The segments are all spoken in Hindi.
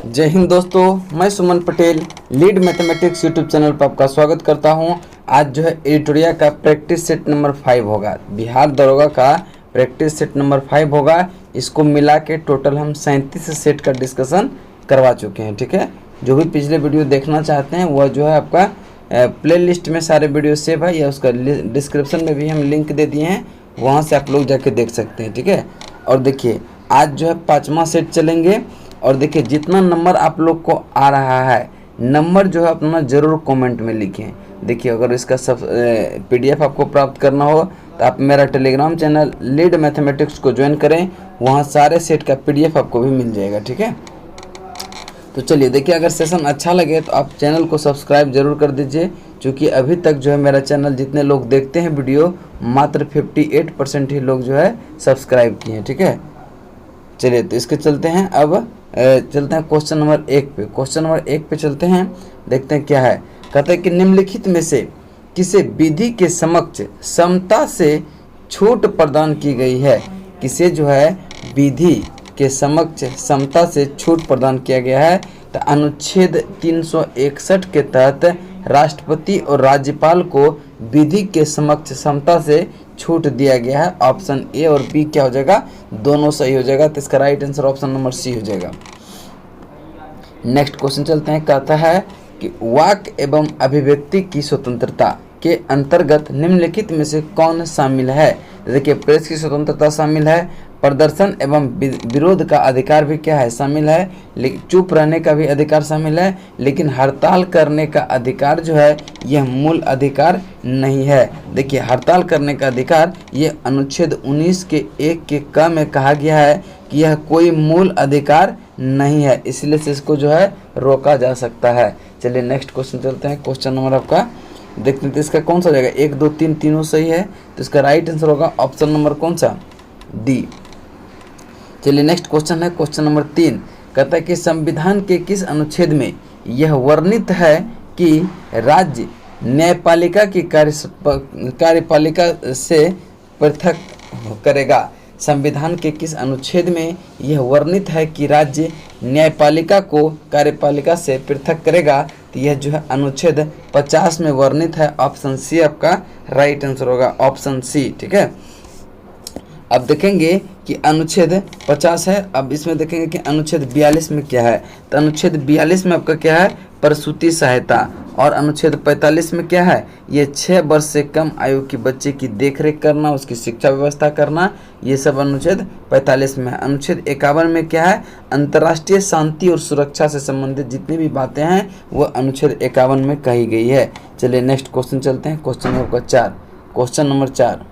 जय हिंद दोस्तों, मैं Suman Patel lead mathematics YouTube channel पर आपका स्वागत करता हूं। आज जो है एडिटोरिया का प्रैक्टिस सेट नंबर 5 होगा। बिहार दरोगा का प्रैक्टिस सेट नंबर 5 होगा। इसको मिला के टोटल हम 37 सेट का डिस्कशन करवा चुके हैं। ठीक है, जो भी पिछले वीडियो देखना चाहते हैं वह जो है आपका प्ले लिस्ट में सारे वीडियो सेव है, या उसका डिस्क्रिप्शन में भी हम लिंक दे दिए हैं, वहाँ से आप लोग जाके देख सकते हैं। ठीक है, और देखिए आज जो है 5वां सेट चलेंगे। और देखिए जितना नंबर आप लोग को आ रहा है, नंबर जो है अपना ज़रूर कमेंट में लिखें। देखिए अगर इसका सब पीडीएफ आपको प्राप्त करना हो तो आप मेरा टेलीग्राम चैनल लीड मैथमेटिक्स को ज्वाइन करें, वहाँ सारे सेट का पीडीएफ आपको भी मिल जाएगा। ठीक है, तो चलिए देखिए, अगर सेशन अच्छा लगे तो आप चैनल को सब्सक्राइब जरूर कर दीजिए, क्योंकि अभी तक जो है मेरा चैनल जितने लोग देखते हैं वीडियो, मात्र 58% ही लोग जो है सब्सक्राइब किए हैं। ठीक है, चलिए तो इसके चलते हैं। अब चलते हैं क्वेश्चन नंबर 1 पे। क्वेश्चन नंबर 1 पे चलते हैं, देखते हैं क्या है। कहते हैं कि निम्नलिखित में से किसे विधि के समक्ष समता से छूट प्रदान की गई है। किसे जो है विधि के समक्ष समता से छूट प्रदान किया गया है। तो अनुच्छेद 361 के तहत राष्ट्रपति और राज्यपाल को विधि के समक्ष समता से छूट दिया गया है। ऑप्शन ए और बी क्या हो जाएगा, दोनों सही हो जाएगा। तो इसका right answer option number C हो जाएगा। नेक्स्ट क्वेश्चन चलते हैं। कहता है कि वाक एवं अभिव्यक्ति की स्वतंत्रता के अंतर्गत निम्नलिखित में से कौन शामिल है। देखिए प्रेस की स्वतंत्रता शामिल है, प्रदर्शन एवं विरोध का अधिकार भी क्या है, शामिल है, लेकिन चुप रहने का भी अधिकार शामिल है, लेकिन हड़ताल करने का अधिकार जो है यह मूल अधिकार नहीं है। देखिए हड़ताल करने का अधिकार ये अनुच्छेद 19 के 1 के क में कहा गया है कि यह कोई मूल अधिकार नहीं है, इसलिए से इसको जो है रोका जा सकता है। चलिए नेक्स्ट क्वेश्चन चलते हैं। क्वेश्चन नंबर आपका देखते हैं इसका कौन सा हो जाएगा, 1 2 3 तीनों सही है, तो इसका राइट आंसर होगा ऑप्शन नंबर कौन सा, डी। चलिए नेक्स्ट क्वेश्चन है। क्वेश्चन नंबर 3 कहता है कि संविधान के किस अनुच्छेद में यह वर्णित है कि राज्य न्यायपालिका की कार्यपालिका से पृथक करेगा। संविधान के किस अनुच्छेद में यह वर्णित है कि राज्य न्यायपालिका को कार्यपालिका से पृथक करेगा। तो यह जो है अनुच्छेद 50 में वर्णित है। ऑप्शन सी आपका राइट आंसर होगा, ऑप्शन सी। ठीक है, अब देखेंगे कि अनुच्छेद 50 है। अब इसमें देखेंगे कि अनुच्छेद 42 में क्या है। तो अनुच्छेद 42 में आपका क्या है, प्रसूति सहायता। और अनुच्छेद 45 में क्या है, ये 6 वर्ष से कम आयु की बच्चे की देखरेख करना, उसकी शिक्षा व्यवस्था करना, ये सब अनुच्छेद 45 में है। अनुच्छेद 51 में क्या है, अंतर्राष्ट्रीय शांति और सुरक्षा से संबंधित जितनी भी बातें हैं वह अनुच्छेद 51 में कही गई है। चलिए नेक्स्ट क्वेश्चन चलते हैं। Question number 4, question number 4।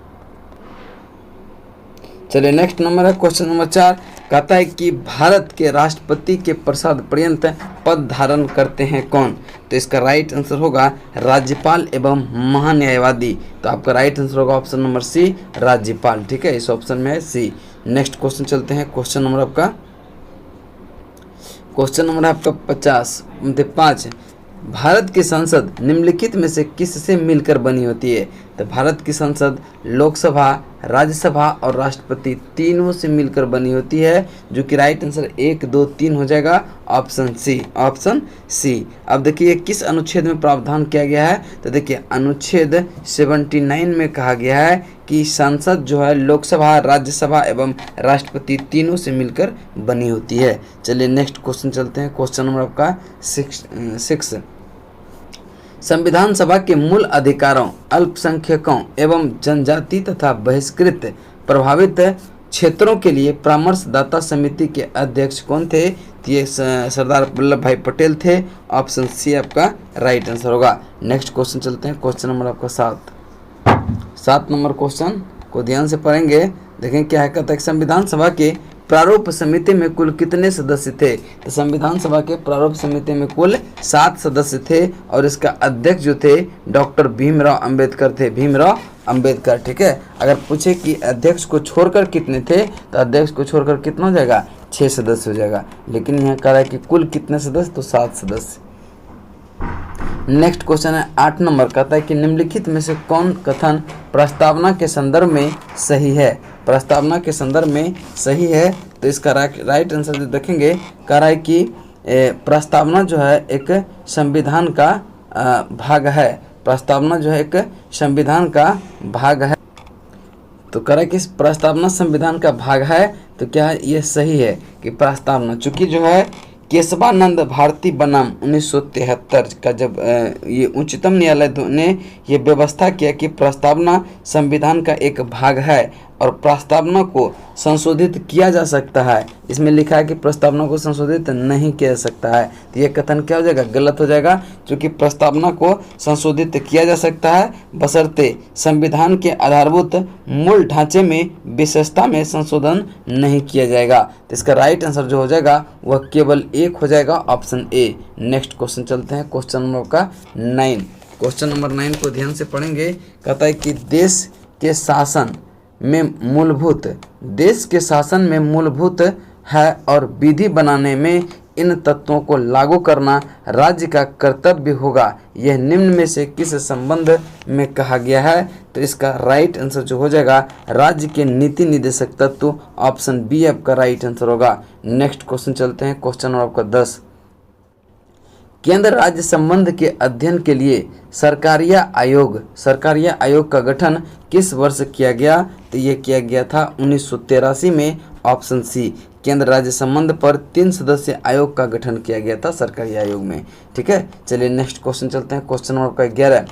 चलिए नेक्स्ट नंबर है क्वेश्चन नंबर 4। कहता है कि भारत के राष्ट्रपति के प्रसाद पर्यंत पद धारण करते हैं कौन। तो इसका राइट आंसर होगा राज्यपाल एवं महान्यायवादी। तो आपका राइट आंसर होगा ऑप्शन नंबर सी, राज्यपाल। ठीक है, इस ऑप्शन में है सी। नेक्स्ट क्वेश्चन चलते हैं। क्वेश्चन नंबर आपका 5। भारत की संसद निम्नलिखित में से किससे मिलकर बनी होती है। तो भारत की संसद लोकसभा, राज्यसभा और राष्ट्रपति तीनों से मिलकर बनी होती है, जो कि राइट आंसर 1 2 3 हो जाएगा, ऑप्शन सी, ऑप्शन सी। अब देखिए किस अनुच्छेद में प्रावधान किया गया है। तो देखिए अनुच्छेद 79 में कहा गया है कि संसद जो है लोकसभा, राज्यसभा एवं राष्ट्रपति तीनों से मिलकर बनी होती है। चलिए नेक्स्ट क्वेश्चन चलते हैं। क्वेश्चन नंबर आपका 6। संविधान सभा के मूल अधिकारों, अल्पसंख्यकों एवं जनजाति तथा बहिष्कृत प्रभावित क्षेत्रों के लिए परामर्शदाता समिति के अध्यक्ष कौन थे। ये सरदार वल्लभ भाई पटेल थे। ऑप्शन सी आपका राइट आंसर होगा। नेक्स्ट क्वेश्चन चलते हैं। क्वेश्चन नंबर आपका 7 नंबर क्वेश्चन को ध्यान से पढ़ेंगे, देखें क्या है। कहता है संविधान सभा के प्रारूप समिति में कुल कितने सदस्य थे। तो संविधान सभा के प्रारूप समिति में कुल 7 सदस्य थे, और इसका अध्यक्ष जो थे डॉक्टर भीमराव अंबेडकर थे, भीमराव अंबेडकर। ठीक है, अगर पूछे कि अध्यक्ष को छोड़कर कितने थे, तो अध्यक्ष को छोड़कर कितना हो जाएगा, 6 सदस्य हो जाएगा, लेकिन यहाँ कह रहा है कि कुल कितने सदस्य, तो 7 सदस्य। नेक्स्ट क्वेश्चन है 8 नंबर। कहता है कि निम्नलिखित में से कौन कथन प्रस्तावना के संदर्भ में सही है। प्रस्तावना के संदर्भ में सही है, तो इसका राइट आंसर जो देखेंगे, कह रहा है कि प्रस्तावना जो है एक संविधान का भाग है। प्रस्तावना जो है एक संविधान का भाग है। तो करें कि प्रस्तावना संविधान का भाग है, तो क्या है ये सही है कि प्रस्तावना, चूंकि जो है केशवानंद भारती बनाम 1973 का जब ये उच्चतम न्यायालय ने ये व्यवस्था किया कि प्रस्तावना संविधान का एक भाग है और प्रस्तावना को संशोधित किया जा सकता है, इसमें लिखा है कि प्रस्तावना को संशोधित नहीं किया जा सकता है, तो ये कथन क्या हो जाएगा, गलत हो जाएगा। क्योंकि प्रस्तावना को संशोधित किया जा सकता है बशर्ते संविधान के आधारभूत मूल ढांचे में विशेषता में संशोधन नहीं किया जाएगा। तो इसका राइट आंसर जो हो जाएगा वह केवल एक हो जाएगा, ऑप्शन ए। नेक्स्ट क्वेश्चन चलते हैं, क्वेश्चन नंबर का 9। क्वेश्चन नंबर 9 को ध्यान से पढ़ेंगे। कहता है कि देश के शासन में मूलभूत है और विधि बनाने में इन तत्वों को लागू करना राज्य का कर्तव्य होगा। यह निम्न में से किस संबंध में कहा गया है? तो इसका राइट आंसर जो हो जाएगा राज्य के नीति निर्देशक तत्व, ऑप्शन बी आपका राइट आंसर होगा। नेक्स्ट क्वेश्चन चलते हैं, क्वेश्चन नंबर आपका 10। केंद्र राज्य संबंध के अध्ययन के लिए सरकारिया आयोग का गठन किस वर्ष किया गया? तो ये किया गया था 1983 में, ऑप्शन सी। केंद्र राज्य संबंध पर 3 सदस्यीय आयोग का गठन किया गया था सरकारी आयोग में। ठीक है, चलिए नेक्स्ट क्वेश्चन चलते हैं, क्वेश्चन नंबर आपका 11।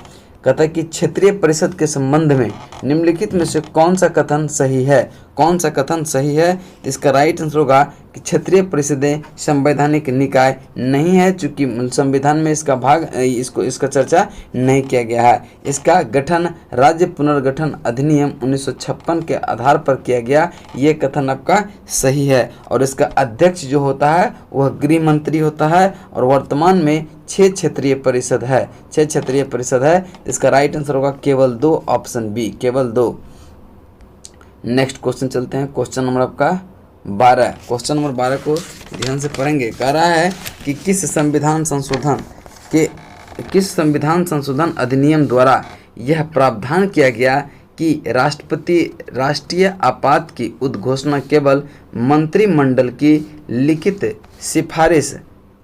कहता है कि क्षेत्रीय परिषद के संबंध में निम्नलिखित में से कौन सा कथन सही है? कौन सा कथन सही है? तो इसका राइट आंसर होगा कि क्षेत्रीय परिषदें संवैधानिक निकाय नहीं है, चूंकि संविधान में इसका भाग इसका चर्चा नहीं किया गया है। इसका गठन राज्य पुनर्गठन अधिनियम 1956 के आधार पर किया गया, ये कथन आपका सही है। और इसका अध्यक्ष जो होता है वह गृह मंत्री होता है और वर्तमान में 6 क्षेत्रीय परिषद है, 6 क्षेत्रीय परिषद है। इसका राइट आंसर होगा केवल 2, ऑप्शन बी, केवल 2। नेक्स्ट क्वेश्चन चलते हैं, क्वेश्चन नंबर आपका 12। क्वेश्चन नंबर 12 को ध्यान से पढ़ेंगे। कह रहा है कि किस संविधान संशोधन अधिनियम द्वारा यह प्रावधान किया गया कि राष्ट्रपति राष्ट्रीय आपात की उद्घोषणा केवल मंत्रिमंडल की लिखित सिफारिश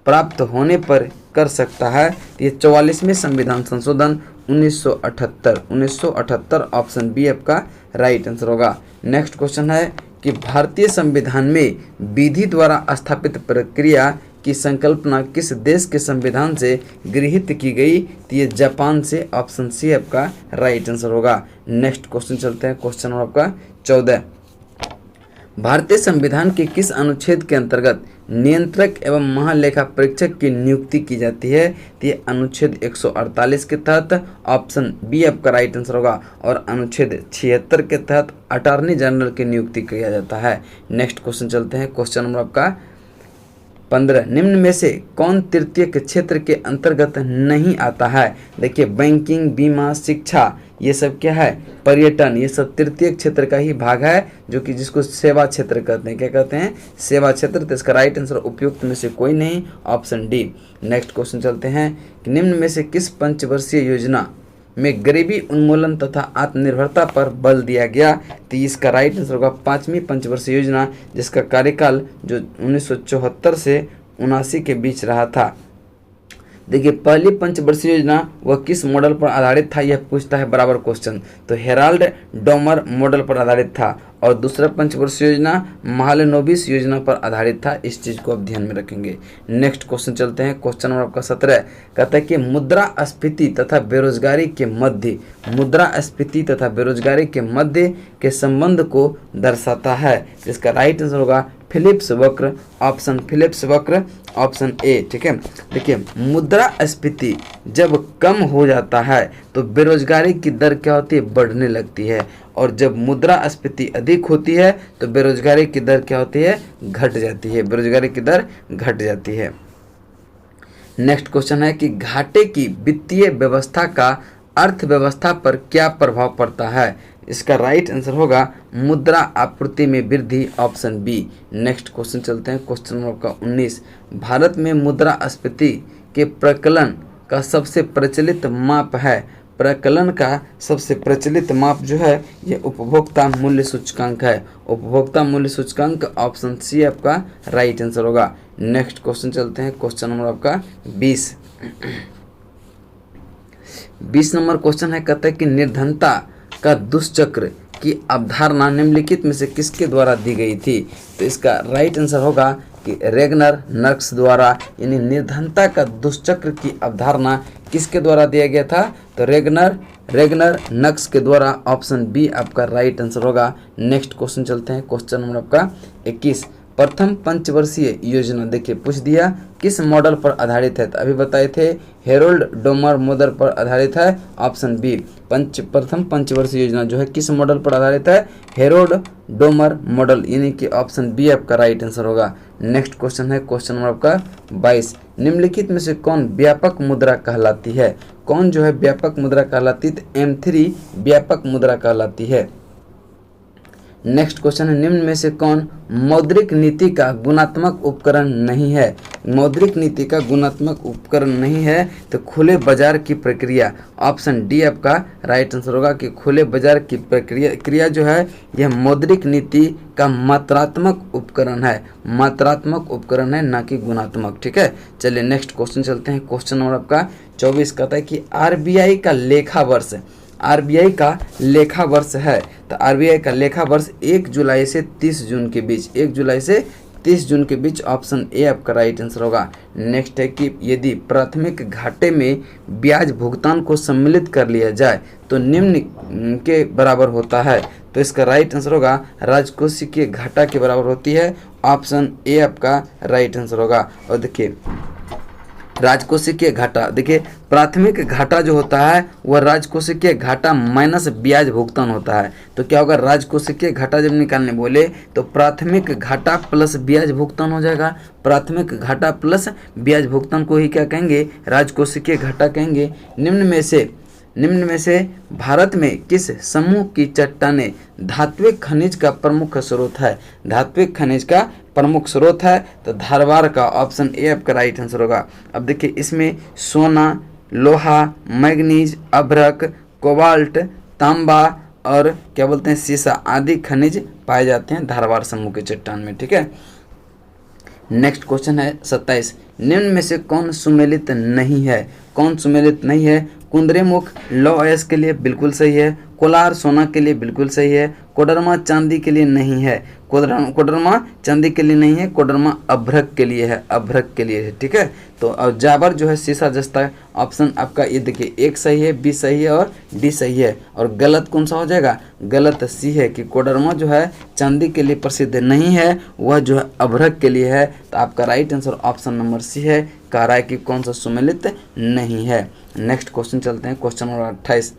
प्राप्त होने पर कर सकता है? ये 44वें संविधान संशोधन 1978, ऑप्शन बी आपका राइट आंसर होगा। नेक्स्ट क्वेश्चन है कि भारतीय संविधान में विधि द्वारा स्थापित प्रक्रिया की संकल्पना किस देश के संविधान से गृहीत की गई? तो ये जापान से, ऑप्शन सी आपका राइट आंसर होगा। नेक्स्ट क्वेश्चन चलते हैं, क्वेश्चन आपका 14। भारतीय संविधान के किस अनुच्छेद के अंतर्गत नियंत्रक एवं महालेखा परीक्षक की नियुक्ति की जाती है? तो ये अनुच्छेद 148 के तहत, ऑप्शन बी आपका राइट आंसर होगा। और अनुच्छेद 76 के तहत अटॉर्नी जनरल की नियुक्ति किया जाता है। नेक्स्ट क्वेश्चन चलते हैं, क्वेश्चन नंबर आपका 15। निम्न में से कौन तृतीय क्षेत्र के अंतर्गत नहीं आता है? देखिए, बैंकिंग, बीमा, शिक्षा, ये सब क्या है? पर्यटन, ये सब तृतीय क्षेत्र का ही भाग है, जो कि जिसको सेवा क्षेत्र कहते हैं। क्या कहते हैं? सेवा क्षेत्र। तो इसका राइट आंसर उपयुक्त में से कोई नहीं, ऑप्शन डी। नेक्स्ट क्वेश्चन चलते हैं कि निम्न में से किस पंचवर्षीय योजना में गरीबी उन्मूलन तथा आत्मनिर्भरता पर बल दिया गया? तो इसका राइट आंसर होगा 5वीं पंचवर्षीय योजना, जिसका कार्यकाल जो 1974 से 79 के बीच रहा था। देखिए, पहली पंचवर्षीय योजना वह किस मॉडल पर आधारित था, यह पूछता है बराबर क्वेश्चन। तो हेराल्ड डॉमर मॉडल पर आधारित था। और दूसरा पंचवर्षीय योजना महालनोबिस योजना पर आधारित था। इस चीज को आप ध्यान में रखेंगे। नेक्स्ट क्वेश्चन चलते हैं, क्वेश्चन नंबर आपका 17। कहता है कि मुद्रास्फीति तथा बेरोजगारी के मध्य के संबंध को दर्शाता है। इसका राइट आंसर होगा फिलिप्स वक्र, ऑप्शन फिलिप्स वक्र, ऑप्शन ए। ठीक है, देखिए, मुद्रास्फीति जब कम हो जाता है तो बेरोजगारी की दर क्या होती है? बढ़ने लगती है। और जब मुद्रास्फीति अधिक होती है तो बेरोजगारी की दर क्या होती है? घट जाती है। बेरोजगारी की दर घट जाती है। नेक्स्ट क्वेश्चन है कि घाटे की वित्तीय व्यवस्था का अर्थव्यवस्था पर क्या प्रभाव पड़ता है? इसका राइट आंसर होगा मुद्रा आपूर्ति में वृद्धि, ऑप्शन बी। नेक्स्ट क्वेश्चन चलते हैं, क्वेश्चन नंबर का 19। भारत में मुद्रास्फीति के प्रकलन का सबसे प्रचलित माप है प्रकलन का सबसे प्रचलित माप जो है ये उपभोक्ता मूल्य सूचकांक है। उपभोक्ता मूल्य सूचकांक ऑप्शन सी आपका राइट आंसर होगा। नेक्स्ट क्वेश्चन चलते हैं, क्वेश्चन नंबर आपका 20। 20 नंबर क्वेश्चन है, कहता है कि निर्धनता का दुष्चक्र की अवधारणा निम्नलिखित में से किसके द्वारा दी गई थी? तो इसका राइट आंसर होगा कि रेगनर नक्स द्वारा, यानी निर्धनता का दुष्चक्र की अवधारणा किसके द्वारा दिया गया था? तो रेगनर नक्स के द्वारा। ऑप्शन बी आपका राइट आंसर होगा। नेक्स्ट क्वेश्चन चलते हैं, क्वेश्चन नंबर आपका 21। प्रथम पंचवर्षीय योजना देखिए पूछ दिया किस मॉडल पर आधारित है? तो अभी बताए थे हेरोल्ड डोमर मॉडल पर आधारित है। ऑप्शन बी प्रथम पंचवर्षीय योजना जो है किस मॉडल पर आधारित है? हेरोल्ड डोमर मॉडल, यानी कि ऑप्शन बी आपका राइट आंसर होगा। नेक्स्ट क्वेश्चन है, क्वेश्चन नंबर आपका 22। निम्नलिखित में से कौन व्यापक मुद्रा कहलाती है? कौन जो है व्यापक मुद्रा कहलाती है? तो M3 व्यापक मुद्रा कहलाती है। नेक्स्ट क्वेश्चन है, निम्न में से कौन मौद्रिक नीति का गुणात्मक उपकरण नहीं है? मौद्रिक नीति का गुणात्मक उपकरण नहीं है तो खुले बाजार की प्रक्रिया। ऑप्शन डी आपका राइट आंसर होगा कि खुले बाजार की क्रिया जो है यह मौद्रिक नीति का मात्रात्मक उपकरण है। मात्रात्मक उपकरण है, ना कि गुणात्मक। ठीक है, चलिए नेक्स्ट क्वेश्चन चलते हैं। क्वेश्चन नंबर आपका 24 कहता है कि आरबीआई का लेखा वर्ष, आरबीआई का लेखा वर्ष है। तो आरबीआई का लेखा वर्ष 1 जुलाई से 30 जून के बीच, 1 जुलाई से 30 जून के बीच। ऑप्शन ए आपका राइट आंसर होगा। नेक्स्ट है कि यदि प्राथमिक घाटे में ब्याज भुगतान को सम्मिलित कर लिया जाए तो निम्न के बराबर होता है। तो इसका राइट आंसर होगा राजकोषीय घाटा के बराबर होती है। ऑप्शन ए आपका राइट आंसर होगा। और देखिए राजकोषीय घाटा, देखिए प्राथमिक घाटा जो होता है वह राजकोषीय घाटा माइनस ब्याज भुगतान होता है। तो क्या होगा, राजकोषीय घाटा जब निकालने बोले तो प्राथमिक घाटा प्लस ब्याज भुगतान हो जाएगा। प्राथमिक घाटा प्लस ब्याज भुगतान को ही क्या कहेंगे? राजकोषीय घाटा कहेंगे। निम्न में से भारत में किस समूह की चट्टानें धात्विक खनिज का प्रमुख स्रोत है? धात्विक खनिज का प्रमुख स्रोत है तो धारवाड़ का। ऑप्शन ए आपका राइट आंसर होगा। अब देखिए इसमें सोना, लोहा, मैग्नीज, अभ्रक, कोबाल्ट, तांबा और क्या बोलते हैं सीसा आदि खनिज पाए जाते हैं धारवाड़ समूह के चट्टान में। ठीक है, नेक्स्ट क्वेश्चन है 27। निम्न में से कौन सुमेलित नहीं है? कौन सुमेलित नहीं है? कुंद्रेमुख लौह अयस्क के लिए बिल्कुल सही है। कोलार सोना के लिए बिल्कुल सही है। कोडरमा चांदी के लिए नहीं है। कोडरमा चांदी के लिए नहीं है, कोडरमा अभ्रक के लिए है, अभ्रक के लिए है। ठीक है, तो जाबर जो है सीसा जस्ता है। ऑप्शन आपका ये देखिए एक सही है, बी सही है और डी सही है। और गलत कौन सा हो जाएगा? गलत सी है कि कोडरमा जो है चांदी के लिए प्रसिद्ध नहीं है, वह जो है अभ्रक के लिए है। तो आपका right answer option number C है, कह रहा है कि कौन सा सुमेलित नहीं है। नेक्स्ट क्वेश्चन चलते हैं, क्वेश्चन नंबर 28।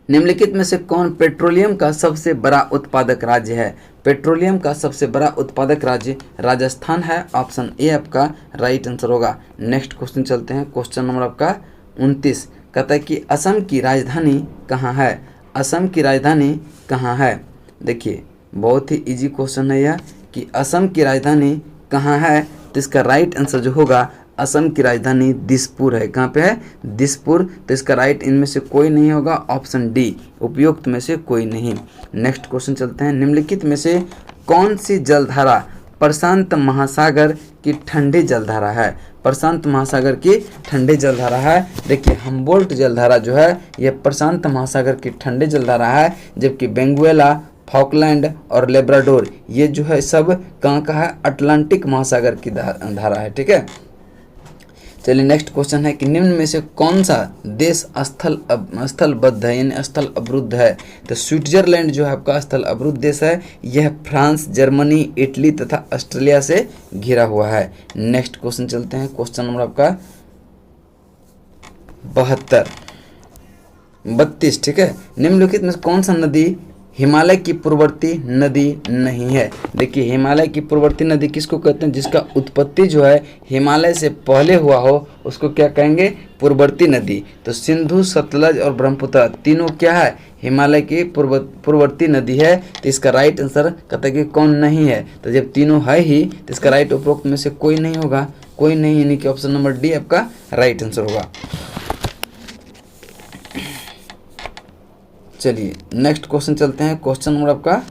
निम्नलिखित में से कौन पेट्रोलियम का सबसे बड़ा उत्पादक राज्य है? पेट्रोलियम का सबसे बड़ा उत्पादक राज्य राजस्थान है। ऑप्शन ए आपका राइट आंसर होगा। नेक्स्ट क्वेश्चन चलते हैं, क्वेश्चन नंबर आपका 29 कहता है कि असम की राजधानी कहाँ है? असम की राजधानी कहाँ है? देखिए बहुत ही इजी क्वेश्चन है यह कि असम की राजधानी कहाँ है। तो इसका राइट आंसर जो होगा असम की राजधानी दिसपुर है। कहाँ पे है? दिसपुर। तो इसका राइट इनमें से कोई नहीं होगा, ऑप्शन डी उपयुक्त में से कोई नहीं। नेक्स्ट क्वेश्चन चलते हैं, निम्नलिखित में से कौन सी जलधारा प्रशांत महासागर की ठंडी जलधारा है? प्रशांत महासागर की ठंडी जलधारा है। देखिए हम्बोल्ट जलधारा जो है यह प्रशांत महासागर की ठंडी जलधारा है, जबकि बेंगुएला, फॉकलैंड और लेब्राडोर ये जो है सब कहाँ का है? अटलांटिक महासागर की धारा है। ठीक है, चलिए नेक्स्ट क्वेश्चन है कि निम्न में से कौन सा देश स्थलबद्ध है, यानी स्थल अवरुद्ध है? तो स्विट्जरलैंड जो है आपका स्थल अवरुद्ध देश है। यह फ्रांस, जर्मनी, इटली तथा ऑस्ट्रेलिया से घिरा हुआ है। नेक्स्ट क्वेश्चन चलते हैं, क्वेश्चन नंबर आपका 32। ठीक है, निम्नलिखित में कौन सा नदी हिमालय की पूर्ववर्ती नदी नहीं है? देखिए हिमालय की पूर्ववर्ती नदी किसको कहते हैं? जिसका उत्पत्ति जो है हिमालय से पहले हुआ हो उसको क्या कहेंगे? पूर्ववर्ती नदी। तो सिंधु, सतलज और ब्रह्मपुत्र तीनों क्या है? हिमालय की पूर्ववर्ती नदी है। तो इसका राइट आंसर कहता है कि कौन नहीं है? तो जब तीनों है ही तो इसका राइट उपरोक्त में से कोई नहीं होगा, कोई नहीं, यानी कि ऑप्शन नंबर डी आपका राइट आंसर होगा। चलिए नेक्स्ट क्वेश्चन चलते हैं। क्वेश्चन नंबर आपका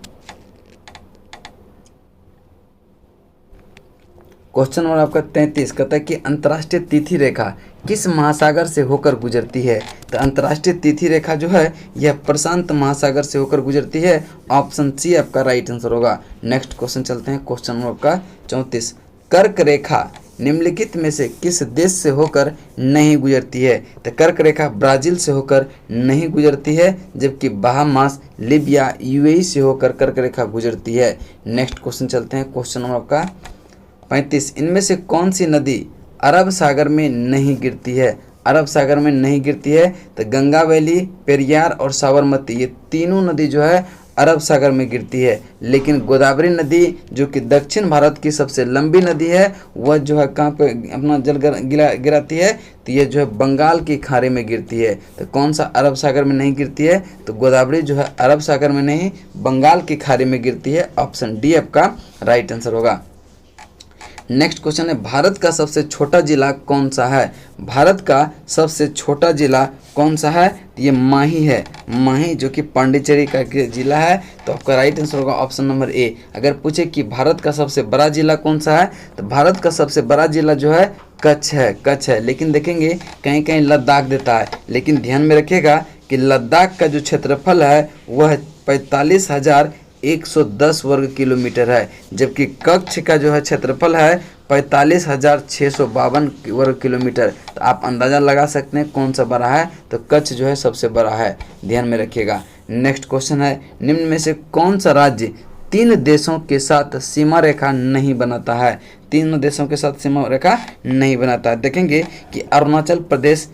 क्वेश्चन नंबर आपका 33 कहता है कि अंतर्राष्ट्रीय तिथि रेखा किस महासागर से होकर गुजरती है। तो अंतर्राष्ट्रीय तिथि रेखा जो है यह प्रशांत महासागर से होकर गुजरती है। ऑप्शन सी आपका राइट आंसर होगा। नेक्स्ट क्वेश्चन चलते हैं। क्वेश्चन नंबर आपका 34 कर्क रेखा निम्नलिखित में से किस देश से होकर नहीं गुजरती है। तो कर्क रेखा ब्राजील से होकर नहीं गुजरती है, जबकि बहामास, लीबिया, यूएई से होकर कर्क रेखा गुजरती है। नेक्स्ट क्वेश्चन चलते हैं। क्वेश्चन नंबर आपका 35 इनमें से कौन सी नदी अरब सागर में नहीं गिरती है। अरब सागर में नहीं गिरती है तो गंगा वैली, पेरियार और साबरमती, ये तीनों नदी जो है अरब सागर में गिरती है। लेकिन गोदावरी नदी जो कि दक्षिण भारत की सबसे लंबी नदी है, वह जो है कहाँ पे अपना जल गिराती है, तो ये जो है बंगाल की खाड़ी में गिरती है। तो कौन सा अरब सागर में नहीं गिरती है, तो गोदावरी जो है अरब सागर में नहीं, बंगाल की खाड़ी में गिरती है। ऑप्शन डी आपका राइट आंसर होगा। नेक्स्ट क्वेश्चन है भारत का सबसे छोटा जिला कौन सा है। भारत का सबसे छोटा जिला कौन सा है, तो ये माही है। माही जो कि पांडिचेरी का जिला है। तो आपका राइट आंसर होगा ऑप्शन नंबर ए। अगर पूछे कि भारत का सबसे बड़ा जिला कौन सा है, तो भारत का सबसे बड़ा जिला जो है कच्छ है, कच्छ है। लेकिन देखेंगे कहीं कहीं लद्दाख देता है, लेकिन ध्यान में रखिएगा कि लद्दाख का जो क्षेत्रफल है वह 45,110 वर्ग किलोमीटर है, जबकि कच्छ का जो है क्षेत्रफल है 45,652 वर्ग किलोमीटर। तो आप अंदाज़ा लगा सकते हैं कौन सा बड़ा है, तो कच्छ जो है सबसे बड़ा है, ध्यान में रखिएगा। नेक्स्ट क्वेश्चन है निम्न में से कौन सा राज्य 3 देशों के साथ सीमा रेखा नहीं बनाता है। 3 देशों के साथ सीमा रेखा नहीं बनाता है। देखेंगे कि अरुणाचल प्रदेश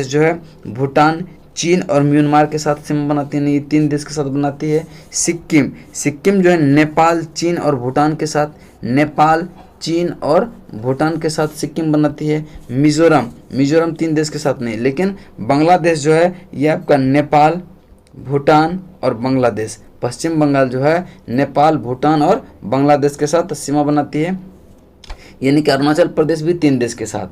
जो है भूटान, चीन और म्यांमार के साथ सीमा बनाती है, ये 3 देश के साथ बनाती है। सिक्किम जो है नेपाल, चीन और भूटान के साथ, नेपाल, चीन और भूटान के साथ सिक्किम बनाती है। मिजोरम 3 देश के साथ नहीं, लेकिन बांग्लादेश जो है ये आपका नेपाल, भूटान और बांग्लादेश, पश्चिम बंगाल जो है नेपाल, भूटान और बांग्लादेश के साथ सीमा बनाती है। यानी कि अरुणाचल प्रदेश भी 3 देश के साथ,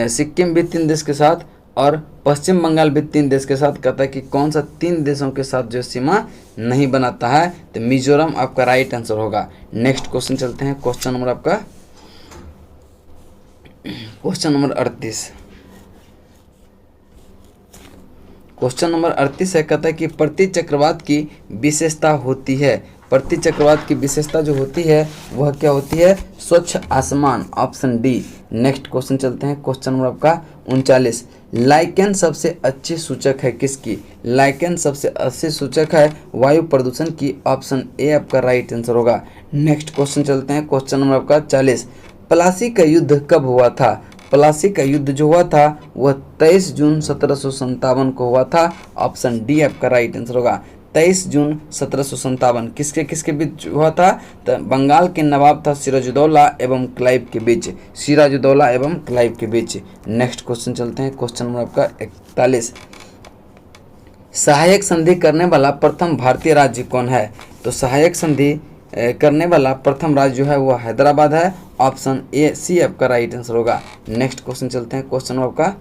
सिक्किम भी 3 देश के साथ और पश्चिम बंगाल भी 3 देश के साथ। कहता है कि कौन सा 3 देशों के साथ जो सीमा नहीं बनाता है, तो मिजोरम आपका राइट आंसर होगा। नेक्स्ट क्वेश्चन चलते हैं। क्वेश्चन नंबर आपका क्वेश्चन नंबर 38 है। कहता है कि प्रति चक्रवात की विशेषता होती है। प्रति चक्रवात की विशेषता जो होती है वह क्या होती है, स्वच्छ आसमान। Option D. नेक्स्ट क्वेश्चन चलते हैं। क्वेश्चन नंबर आपका 39 लाइकेन सबसे अच्छी सूचक है किसकी। लाइकेन सबसे अच्छी सूचक है वायु प्रदूषण की। ऑप्शन ए आपका राइट आंसर होगा। नेक्स्ट क्वेश्चन चलते हैं। क्वेश्चन नंबर आपका 40 प्लासी का युद्ध कब हुआ था। प्लासी का युद्ध जो हुआ था वह 23 जून 1757 को हुआ था। ऑप्शन डी आपका राइट आंसर होगा। 23 जून 1757 किसके बीच हुआ था, तो बंगाल के नवाब था सिराजुद्दौला एवं क्लाइव के बीच, सिराजुद्दौला एवं क्लाइव के बीच। नेक्स्ट क्वेश्चन चलते हैं। क्वेश्चन नंबर आपका 41 सहायक संधि करने वाला प्रथम भारतीय राज्य कौन है। तो सहायक संधि करने वाला प्रथम राज्य जो है वो हैदराबाद है। ऑप्शन ए सी आपका राइट आंसर होगा। नेक्स्ट क्वेश्चन चलते हैं। क्वेश्चन नंबर आपका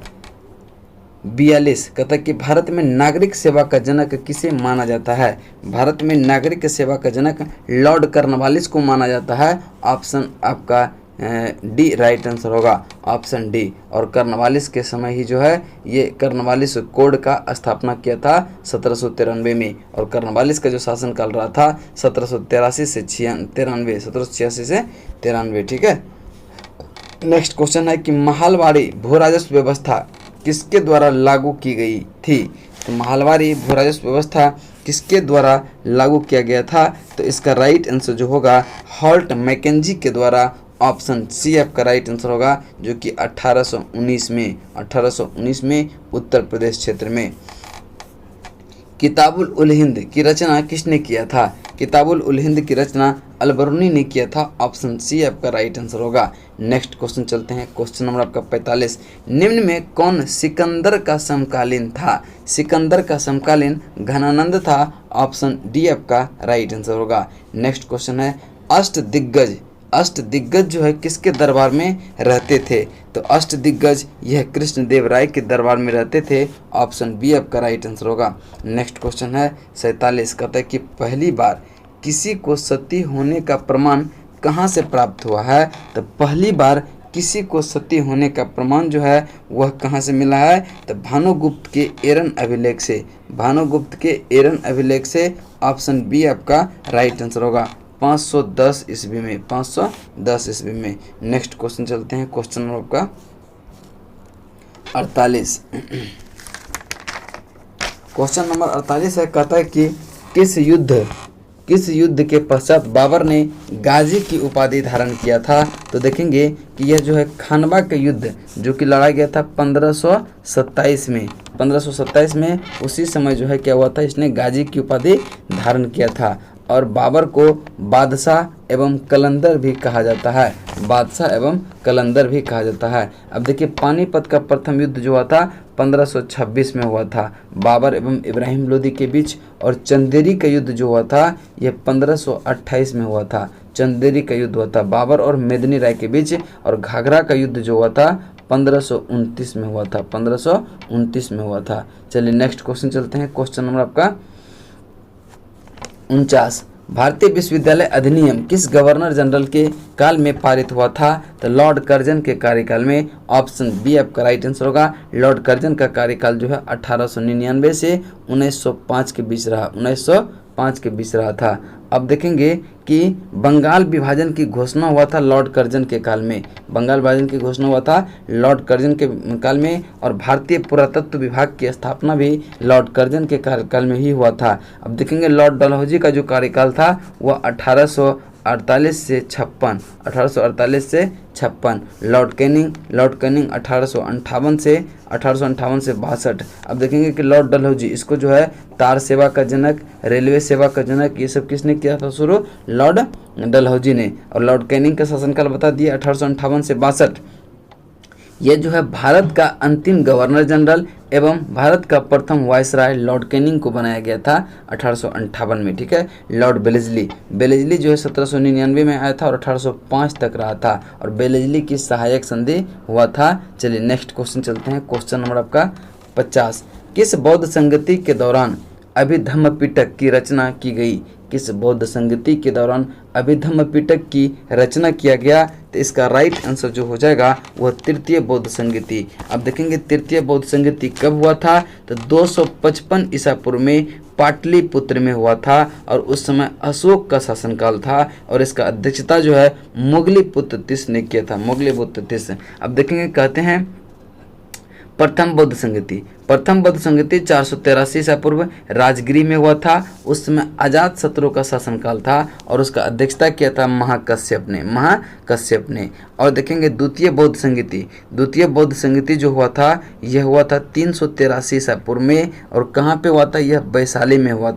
42 कहता है कि भारत में नागरिक सेवा का जनक किसे माना जाता है। भारत में नागरिक सेवा का जनक लॉर्ड कॉर्नवालिस को माना जाता है। ऑप्शन आपका डी राइट आंसर होगा। Option D. और कॉर्नवालिस के समय ही जो है ये कॉर्नवालिस कोड का स्थापना किया था 1793 में, और कॉर्नवालिस का जो शासनकाल रहा था 1783 से 93, ठीक है। नेक्स्ट क्वेश्चन है कि महलवाड़ी भू राजस्व व्यवस्था किसके द्वारा लागू की गई थी। तो महलवाड़ी भू राजस्व व्यवस्था किसके द्वारा लागू किया गया था, तो इसका राइट आंसर जो होगा हॉल्ट मैकेंजी के द्वारा। ऑप्शन सी आपका राइट आंसर होगा, जो कि 1819 में उत्तर प्रदेश क्षेत्र में। किताबुल उल हिंद की रचना किसने किया था। किताबुल उल हिंद की रचना अलबरूनी ने किया था। ऑप्शन सी आपका राइट आंसर होगा। नेक्स्ट क्वेश्चन चलते हैं। क्वेश्चन नंबर आपका 45 निम्न में कौन सिकंदर का समकालीन था। सिकंदर का समकालीन घनानंद था। ऑप्शन डी आपका राइट आंसर होगा। नेक्स्ट क्वेश्चन है अष्टदिग्गज जो है किसके दरबार में रहते थे? तो अष्टदिग्गज यह कृष्णदेव राय के दरबार में रहते थे। ऑप्शन बी आपका राइट आंसर होगा। नेक्स्ट क्वेश्चन है 47, कहता है कि पहली बार किसी को सती होने का प्रमाण कहाँ से प्राप्त हुआ है? तो पहली बार किसी को सती होने का प्रमाण जो है वह कहाँ से मिला है? तो भानुगुप्त के एरन अभिलेख से, भानुगुप्त के एरन अभिलेख से। ऑप्शन बी आपका राइट आंसर होगा। 510 ईस्वी में, 510 ईस्वी में। नेक्स्ट क्वेश्चन चलते हैं, क्वेश्चन नंबर आपका 48। क्वेश्चन नंबर 48 है, कहता है कि किस युद्ध के पश्चात बाबर ने गाजी की उपाधि धारण किया था? तो देखेंगे कि यह जो है खानवा का युद्ध जो कि लड़ा गया था 1527 में, 1527 में। उसी समय जो है क्या हुआ था, इसने गाजी की उपाधि धारण किया था। और बाबर को बादशाह एवं कलंदर भी कहा जाता है, बादशाह एवं कलंदर भी कहा जाता है। अब देखिए पानीपत का प्रथम युद्ध जो हुआ था 1526 में हुआ था बाबर एवं इब्राहिम लोदी के बीच। और चंदेरी का युद्ध जो हुआ था यह 1528 में हुआ था। चंदेरी का युद्ध हुआ था बाबर और मेदिनी राय के बीच। और घाघरा का युद्ध जो हुआ था 1529 में हुआ था, 1529 में हुआ था। चलिए नेक्स्ट क्वेश्चन चलते हैं, क्वेश्चन नंबर आपका 49। भारतीय विश्वविद्यालय अधिनियम किस गवर्नर जनरल के काल में पारित हुआ था? तो लॉर्ड कर्जन के कार्यकाल में। ऑप्शन बी आपका राइट आंसर होगा। लॉर्ड कर्जन का कार्यकाल जो है 1899 से 1905 के बीच रहा, 1905 के बीच रहा था। अब देखेंगे कि बंगाल विभाजन की घोषणा हुआ था लॉर्ड कर्जन के काल में, बंगाल विभाजन की घोषणा हुआ था लॉर्ड कर्जन के काल में। और भारतीय पुरातत्व विभाग की स्थापना भी लॉर्ड कर्जन के कार्यकाल में ही हुआ था। अब देखेंगे लॉर्ड डलहौजी का जो कार्यकाल था वह 1848 से 56, 1848 से 56। लॉर्ड कैनिंग 1858 से 62। अब देखेंगे कि लॉर्ड डलहौजी, इसको जो है तार सेवा का जनक, रेलवे सेवा का जनक, ये सब किसने किया था शुरू? लॉर्ड डलहौजी ने। और लॉर्ड कैनिंग का शासनकाल बता दिया 1858 से 62। ये जो है भारत का अंतिम गवर्नर जनरल एवं भारत का प्रथम वायसराय लॉर्ड कैनिंग को बनाया गया था 1858 में। ठीक है। लॉर्ड बेलेजली जो है 1799 में आया था और 1805 तक रहा था। और बेलेजली की सहायक संधि हुआ था। चलिए नेक्स्ट क्वेश्चन चलते हैं, क्वेश्चन नंबर आपका 50। किस बौद्ध संगति के दौरान अभिधम्म पिटक की रचना की गई? किस बौद्ध संगति के दौरान अभिधम्म पिटक की रचना किया गया? तो इसका राइट आंसर जो हो जाएगा वह तृतीय बौद्ध संगति। अब देखेंगे तृतीय बौद्ध संगति कब हुआ था? तो 255 ईसा पूर्व में पाटलिपुत्र में हुआ था। और उस समय अशोक का शासनकाल था और इसका अध्यक्षता जो है मोगलीपुत्र तिस ने किया था, मोगलीपुत्र तिस। अब देखेंगे कहते हैं प्रथम बौद्ध संगति 483 ईसा पूर्व राजगिरी में हुआ था। उस समय अजात शत्रु का शासनकाल था और उसका अध्यक्षता किया था महाकश्यप ने। और देखेंगे द्वितीय बौद्ध संगति जो हुआ था यह हुआ था 383 ईसा पूर्व में। और कहाँ पे हुआ था? यह वैशाली में हुआ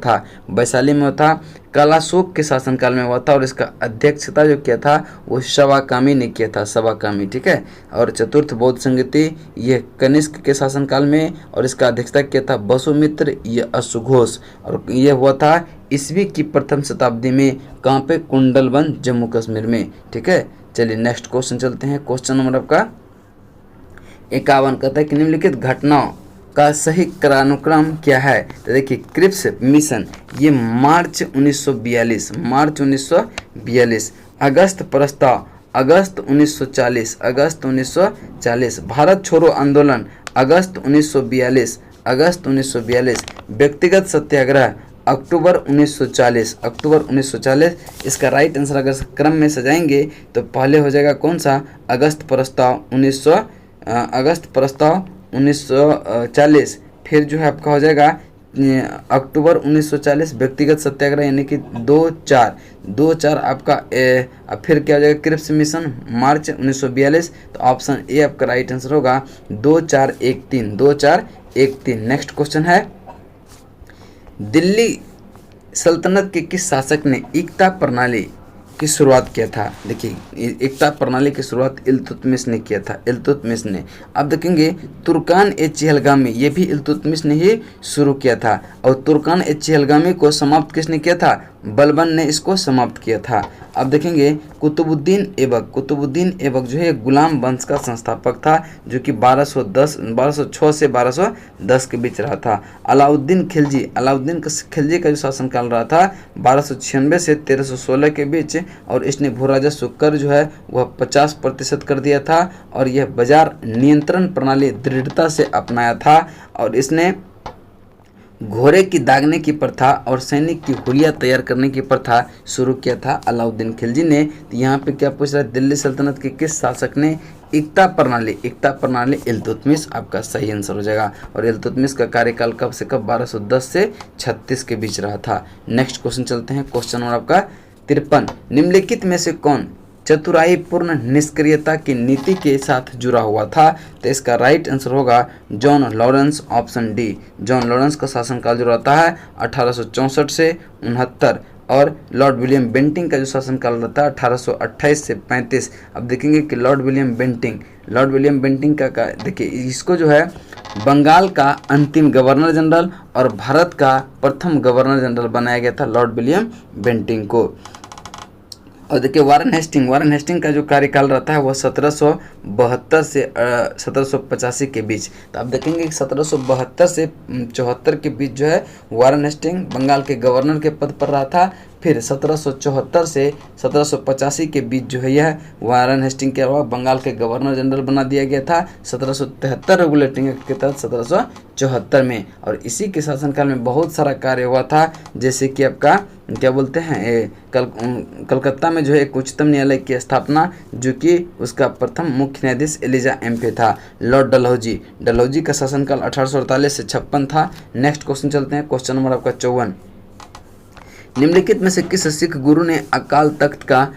था, कालाशोक के शासनकाल में हुआ था। और इसका अध्यक्षता जो किया था वो शवाकामी ने किया था, शवाकामी। ठीक है। और चतुर्थ बौद्ध संगति यह कनिष्क के शासनकाल में और इसका अध्यक्षता किया था वसुमित्र या अशुघोष। और यह हुआ था ईस्वी की प्रथम शताब्दी में। कहाँ पे? कुंडलवन, जम्मू कश्मीर में। ठीक है। चलिए नेक्स्ट क्वेश्चन चलते हैं, क्वेश्चन नंबर आपका 51। कहता है कि निम्नलिखित घटनाओं का सही क्रमानुक्रम क्या है? तो देखिए क्रिप्स मिशन ये मार्च 1942, अगस्त प्रस्ताव अगस्त 1940, भारत छोड़ो आंदोलन अगस्त 1942, व्यक्तिगत सत्याग्रह अक्टूबर 1940। इसका राइट आंसर अगर क्रम में सजाएंगे तो पहले हो जाएगा कौन सा? अगस्त प्रस्ताव 1940। फिर जो है आपका हो जाएगा अक्टूबर 1940 व्यक्तिगत सत्याग्रह यानी कि 2-4 आपका फिर क्या हो जाएगा? क्रिप्स मिशन मार्च 1942। तो ऑप्शन ए आपका राइट आंसर होगा 2413। नेक्स्ट क्वेश्चन है दिल्ली सल्तनत के किस शासक ने एकता प्रणाली की शुरुआत किया था? देखिए एकता प्रणाली की शुरुआत इल्तुतमिश ने किया था, इल्तुतमिश ने। अब देखेंगे तुर्कान ए चहलगामी, ये भी इल्तुतमिश ने ही शुरू किया था। और तुर्कान ए चहलगामी को समाप्त किसने किया था? बलबन ने इसको समाप्त किया था। अब देखेंगे कुतुबुद्दीन ऐबक जो है गुलाम वंश का संस्थापक था, जो कि 1206 से 1210 के बीच रहा था। अलाउद्दीन खिलजी का जो शासनकाल रहा था 1296 से 1316 के बीच, और इसने भू राजस्व कर जो है वह 50% कर दिया था, और यह बाजार नियंत्रण प्रणाली दृढ़ता से अपनाया था, और इसने घोड़े की दागने की प्रथा और सैनिक की हुलिया तैयार करने की प्रथा शुरू किया था अलाउद्दीन खिलजी ने। तो यहाँ पे क्या पूछ रहा है, दिल्ली सल्तनत के किस शासक ने एकता प्रणाली इल्तुतमिश आपका सही आंसर हो जाएगा। और इल्तुतमिश का कार्यकाल कब से कब 1210 से 36 के बीच रहा था। नेक्स्ट क्वेश्चन चलते हैं, क्वेश्चन नंबर आपका 53। निम्नलिखित में से कौन चतुराई पूर्ण निष्क्रियता की नीति के साथ जुड़ा हुआ था? तो इसका राइट आंसर होगा John Lawrence, option D. John Lawrence का शासनकाल जो रहता है 1864 से 69, और लॉर्ड विलियम बेंटिंग का जो शासनकाल रहता है 1828 से 35। अब देखेंगे कि लॉर्ड विलियम बेंटिंग का देखिए, इसको जो है बंगाल का अंतिम गवर्नर जनरल और भारत का प्रथम गवर्नर जनरल बनाया गया था लॉर्ड विलियम बेंटिंग को। और देखिए वारन हेस्टिंग का जो कार्यकाल रहता है वह 1772 से 1785 के बीच। तो आप देखेंगे कि 1772 से 74 के बीच जो है वारन हेस्टिंग बंगाल के गवर्नर के पद पर रहा था। फिर 1774 से 1785 के बीच जो है यह वारन हेस्टिंग के अलावा बंगाल के गवर्नर जनरल बना दिया गया था 1773 रेगुलेटिंग एक्ट के तहत 1774 में। और इसी के शासनकाल में बहुत सारा कार्य हुआ था, जैसे कि आपका क्या बोलते हैं कलकत्ता में जो है एक उच्चतम न्यायालय की स्थापना, जो कि उसका प्रथम मुख्य न्यायाधीश एलिजा एम्फे था। लॉर्ड डलहौजी का शासनकाल 1848 से 56 था। नेक्स्ट क्वेश्चन चलते हैं, क्वेश्चन नंबर आपका 54। निम्नलिखित में से किस सिख गुरु ने अकाल तख्त का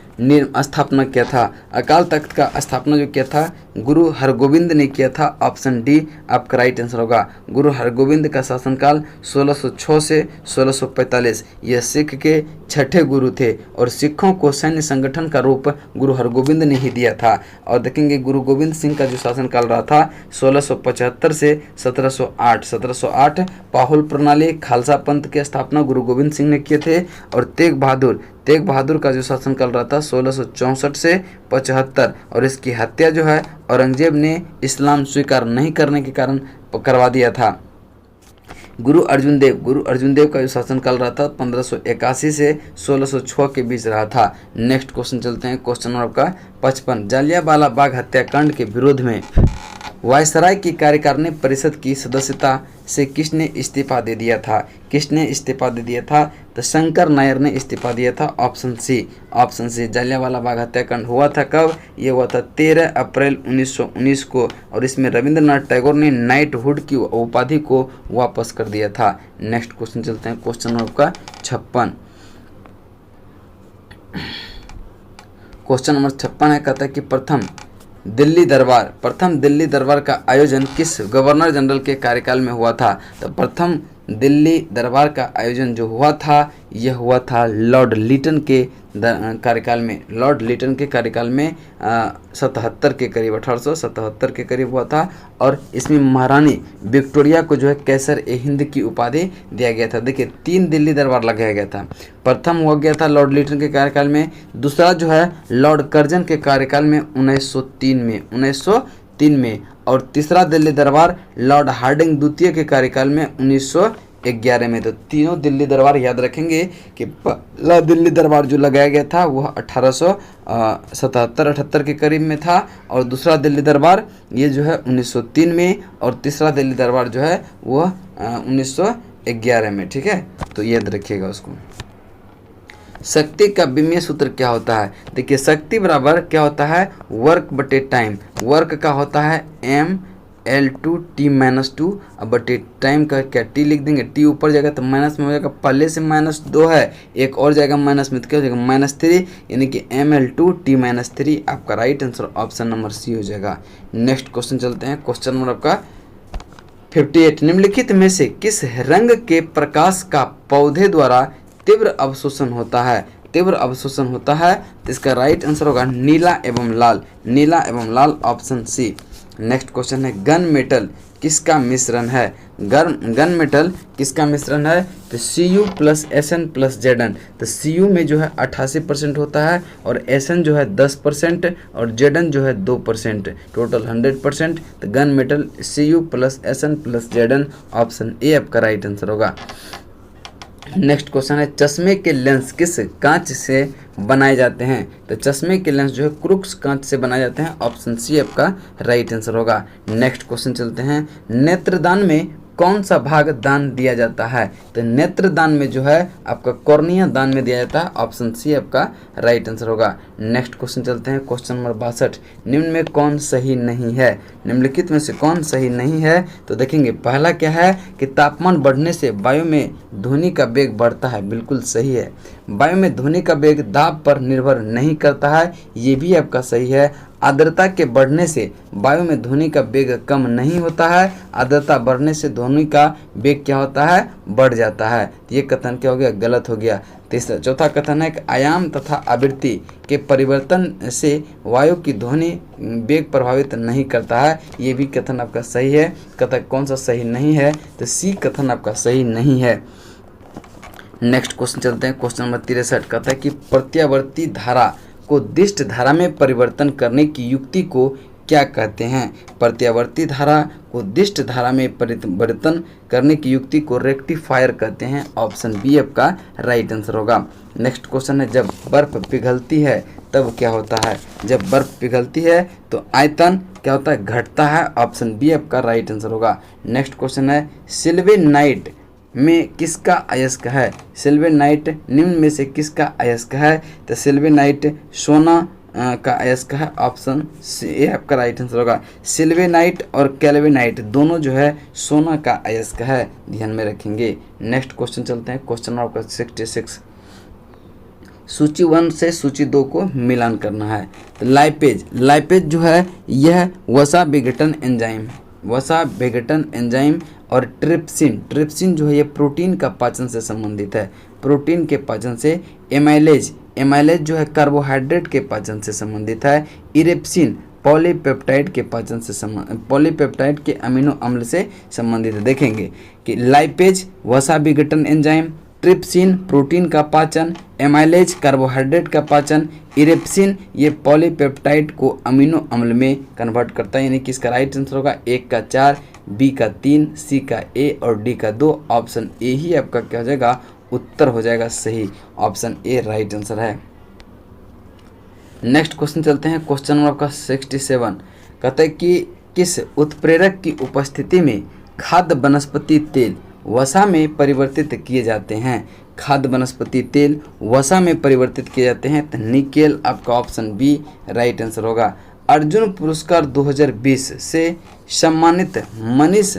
स्थापना किया था? अकाल तख्त का स्थापना जो किया था गुरु हरगोविंद ने किया था। ऑप्शन डी आपका राइट आंसर होगा। गुरु हरगोविंद का शासनकाल 1606 से 1645। यह सिख के छठे गुरु थे, और सिखों को सैन्य संगठन का रूप गुरु हरगोविंद ने ही दिया था। और देखेंगे गुरु गोविंद सिंह का जो शासनकाल रहा था 1675 से 1708 पाहुल प्रणाली खालसा पंथ की स्थापना गुरु गोविंद सिंह ने किए थे। और तेग बहादुर का जो शासनकाल रहा था 1664 से 75, और इसकी हत्या जो है औरंगजेब ने इस्लाम स्वीकार नहीं करने के कारण करवा दिया था। गुरु अर्जुन देव का जो शासनकाल रहा था 1581 से 1606 के बीच रहा था। नेक्स्ट क्वेश्चन चलते हैं, क्वेश्चन नंबर आपका 55। जालियांवाला बाग हत्याकांड के विरोध में वायसराय की कार्यकारिणी परिषद की सदस्यता से किसने इस्तीफा दे दिया था? तो शंकर नायर ने इस्तीफा दिया था। ऑप्शन सी जालियांवाला बाग हत्याकांड हुआ था कब? ये हुआ था 13 अप्रैल 1919 को, और इसमें रविंद्रनाथ टैगोर ने नाइटहुड की उपाधि को वापस कर दिया था। नेक्स्ट क्वेश्चन चलते हैं, क्वेश्चन नंबर का 56। क्वेश्चन नंबर 56 है, कहता है कि प्रथम दिल्ली दरबार का आयोजन किस गवर्नर जनरल के कार्यकाल में हुआ था? तो प्रथम दिल्ली दरबार का आयोजन जो हुआ था यह हुआ था लॉर्ड लिटन के कार्यकाल में। लॉर्ड लिटन के कार्यकाल में 77 के करीब 1877 के करीब हुआ था, और इसमें महारानी विक्टोरिया को जो है कैसर ए हिंद की उपाधि दिया गया था। देखिए 3 दिल्ली दरबार लगाया गया था। प्रथम हो गया था लॉर्ड लिटन के कार्यकाल में, दूसरा जो है लॉर्ड कर्जन के कार्यकाल में 1903 में, और तीसरा दिल्ली दरबार लॉर्ड हार्डिंग द्वितीय के कार्यकाल में 1911 में। तो तीनों दिल्ली दरबार याद रखेंगे कि पहला दिल्ली दरबार जो लगाया गया था वह 1877-78 के करीब में था, और दूसरा दिल्ली दरबार ये जो है 1903 में, और तीसरा दिल्ली दरबार जो है वह 1911 में। ठीक है, तो याद रखिएगा उसको। शक्ति का विमीय सूत्र क्या होता है? देखिए शक्ति बराबर क्या होता है, वर्क बटे टाइम। वर्क का होता है ML2T-2 बटे टाइम का क्या टी लिख देंगे, टी ऊपर जाएगा तो माइनस में हो जाएगा, पहले से -2 है, एक और जाएगा माइनस में तो क्या हो जाएगा -3, यानी कि ML2T-3 आपका right answer option number C हो जाएगा। नेक्स्ट क्वेश्चन चलते हैं, क्वेश्चन नंबर आपका 58। निम्नलिखित में से किस रंग के प्रकाश का पौधे द्वारा तीव्र अवशोषण होता है? तो इसका राइट आंसर होगा नीला एवं लाल, ऑप्शन सी। नेक्स्ट क्वेश्चन है, गन मेटल किसका मिश्रण है? गन मेटल किसका मिश्रण है? तो Cu plus Sn plus Zn। तो Cu में जो है 88% होता है और Sn जो है 10% और Zn जो है 2%, टोटल 100%। तो gun metal Cu plus Sn plus Zn, option A आपका राइट आंसर होगा। नेक्स्ट क्वेश्चन है, चश्मे के लेंस किस कांच से बनाए जाते हैं? तो चश्मे के लेंस जो है क्रूक्स कांच से बनाए जाते हैं, ऑप्शन सी आपका राइट आंसर होगा। नेक्स्ट क्वेश्चन चलते हैं, नेत्रदान में कौन सा भाग दान दिया जाता है? तो नेत्रदान में जो है आपका कॉर्निया दान में दिया जाता है, ऑप्शन सी आपका राइट आंसर होगा। नेक्स्ट क्वेश्चन चलते हैं, क्वेश्चन नंबर 62, निम्न में कौन सही नहीं है? निम्नलिखित में से कौन सही नहीं है? तो देखेंगे पहला क्या है कि तापमान बढ़ने से वायु में ध्वनि का वेग बढ़ता है, बिल्कुल सही है। वायु में ध्वनि का वेग दाब पर निर्भर नहीं करता है, ये भी आपका सही है। आर्द्रता के बढ़ने से वायु में ध्वनि का वेग कम नहीं होता है, आर्द्रता बढ़ने से ध्वनि का वेग क्या होता है? बढ़ जाता है। ये कथन क्या हो गया? गलत हो गया। तीसरा चौथा कथन है कि आयाम तथा आवृत्ति के परिवर्तन से वायु की ध्वनि वेग प्रभावित नहीं करता है, ये भी कथन आपका सही है। कथन कौन सा सही नहीं है? तो सी कथन आपका सही नहीं है। नेक्स्ट क्वेश्चन चलते हैं, क्वेश्चन नंबर 63 कहता है कि प्रत्यावर्ती धारा को दिष्ट धारा में परिवर्तन करने की युक्ति को क्या कहते हैं? प्रत्यावर्ती धारा को दिष्ट धारा में परिवर्तन करने की युक्ति को रेक्टिफायर कहते हैं, ऑप्शन बी आपका राइट आंसर होगा। नेक्स्ट क्वेश्चन है, जब बर्फ पिघलती है तब क्या होता है? जब बर्फ पिघलती है तो आयतन क्या होता है? घटता है, ऑप्शन बी आपका राइट आंसर होगा। नेक्स्ट क्वेश्चन है, सिल्वेनाइट में किसका अयस्क है? सिल्वेनाइट निम्न में से किसका अयस्क है? तो सिल्वेनाइट सोना का अयस्क है, ऑप्शन सी आपका राइट आंसर होगा। सिल्वेनाइट और कैल्विनाइट दोनों जो है सोना का अयस्क है, ध्यान में रखेंगे। नेक्स्ट क्वेश्चन चलते हैं, क्वेश्चन नंबर 66, सूची 1 से सूची 2 को मिलान करना है। तो लाइपेज जो है यह वसा विघटन एंजाइम, वसा विघटन एंजाइम। और ट्रिप्सिन जो है ये प्रोटीन का पाचन से संबंधित है, प्रोटीन के पाचन से। एमाइलेज जो है कार्बोहाइड्रेट के पाचन से संबंधित है। इरेप्सिन पॉलीपेप्टाइड के पाचन से पॉलीपेप्टाइड के अमीनो अम्ल से संबंधित है। देखेंगे कि लाइपेज वसा विघटन एंजाइम, ट्रिप्सिन प्रोटीन का पाचन, एमाइलेज कार्बोहाइड्रेट का पाचन, इरेप्सिन ये पॉलीपेप्टाइड को अमीनो अम्ल में कन्वर्ट करता है, यानी कि इसका राइट आंसर होगा 1 का 4, बी का 3, सी का ए और डी का 2, ऑप्शन ए ही आपका क्या हो जाएगा? उत्तर हो जाएगा सही, ऑप्शन ए राइट आंसर है। नेक्स्ट क्वेश्चन चलते हैं, क्वेश्चन नंबर आपका 67 कहता है कि किस उत्प्रेरक की उपस्थिति में खाद्य वनस्पति तेल वसा में परिवर्तित किए जाते हैं? खाद्य वनस्पति तेल वसा में परिवर्तित किए जाते हैं, तो निकेल आपका ऑप्शन बी राइट आंसर होगा। अर्जुन पुरस्कार 2020 से सम्मानित मनीष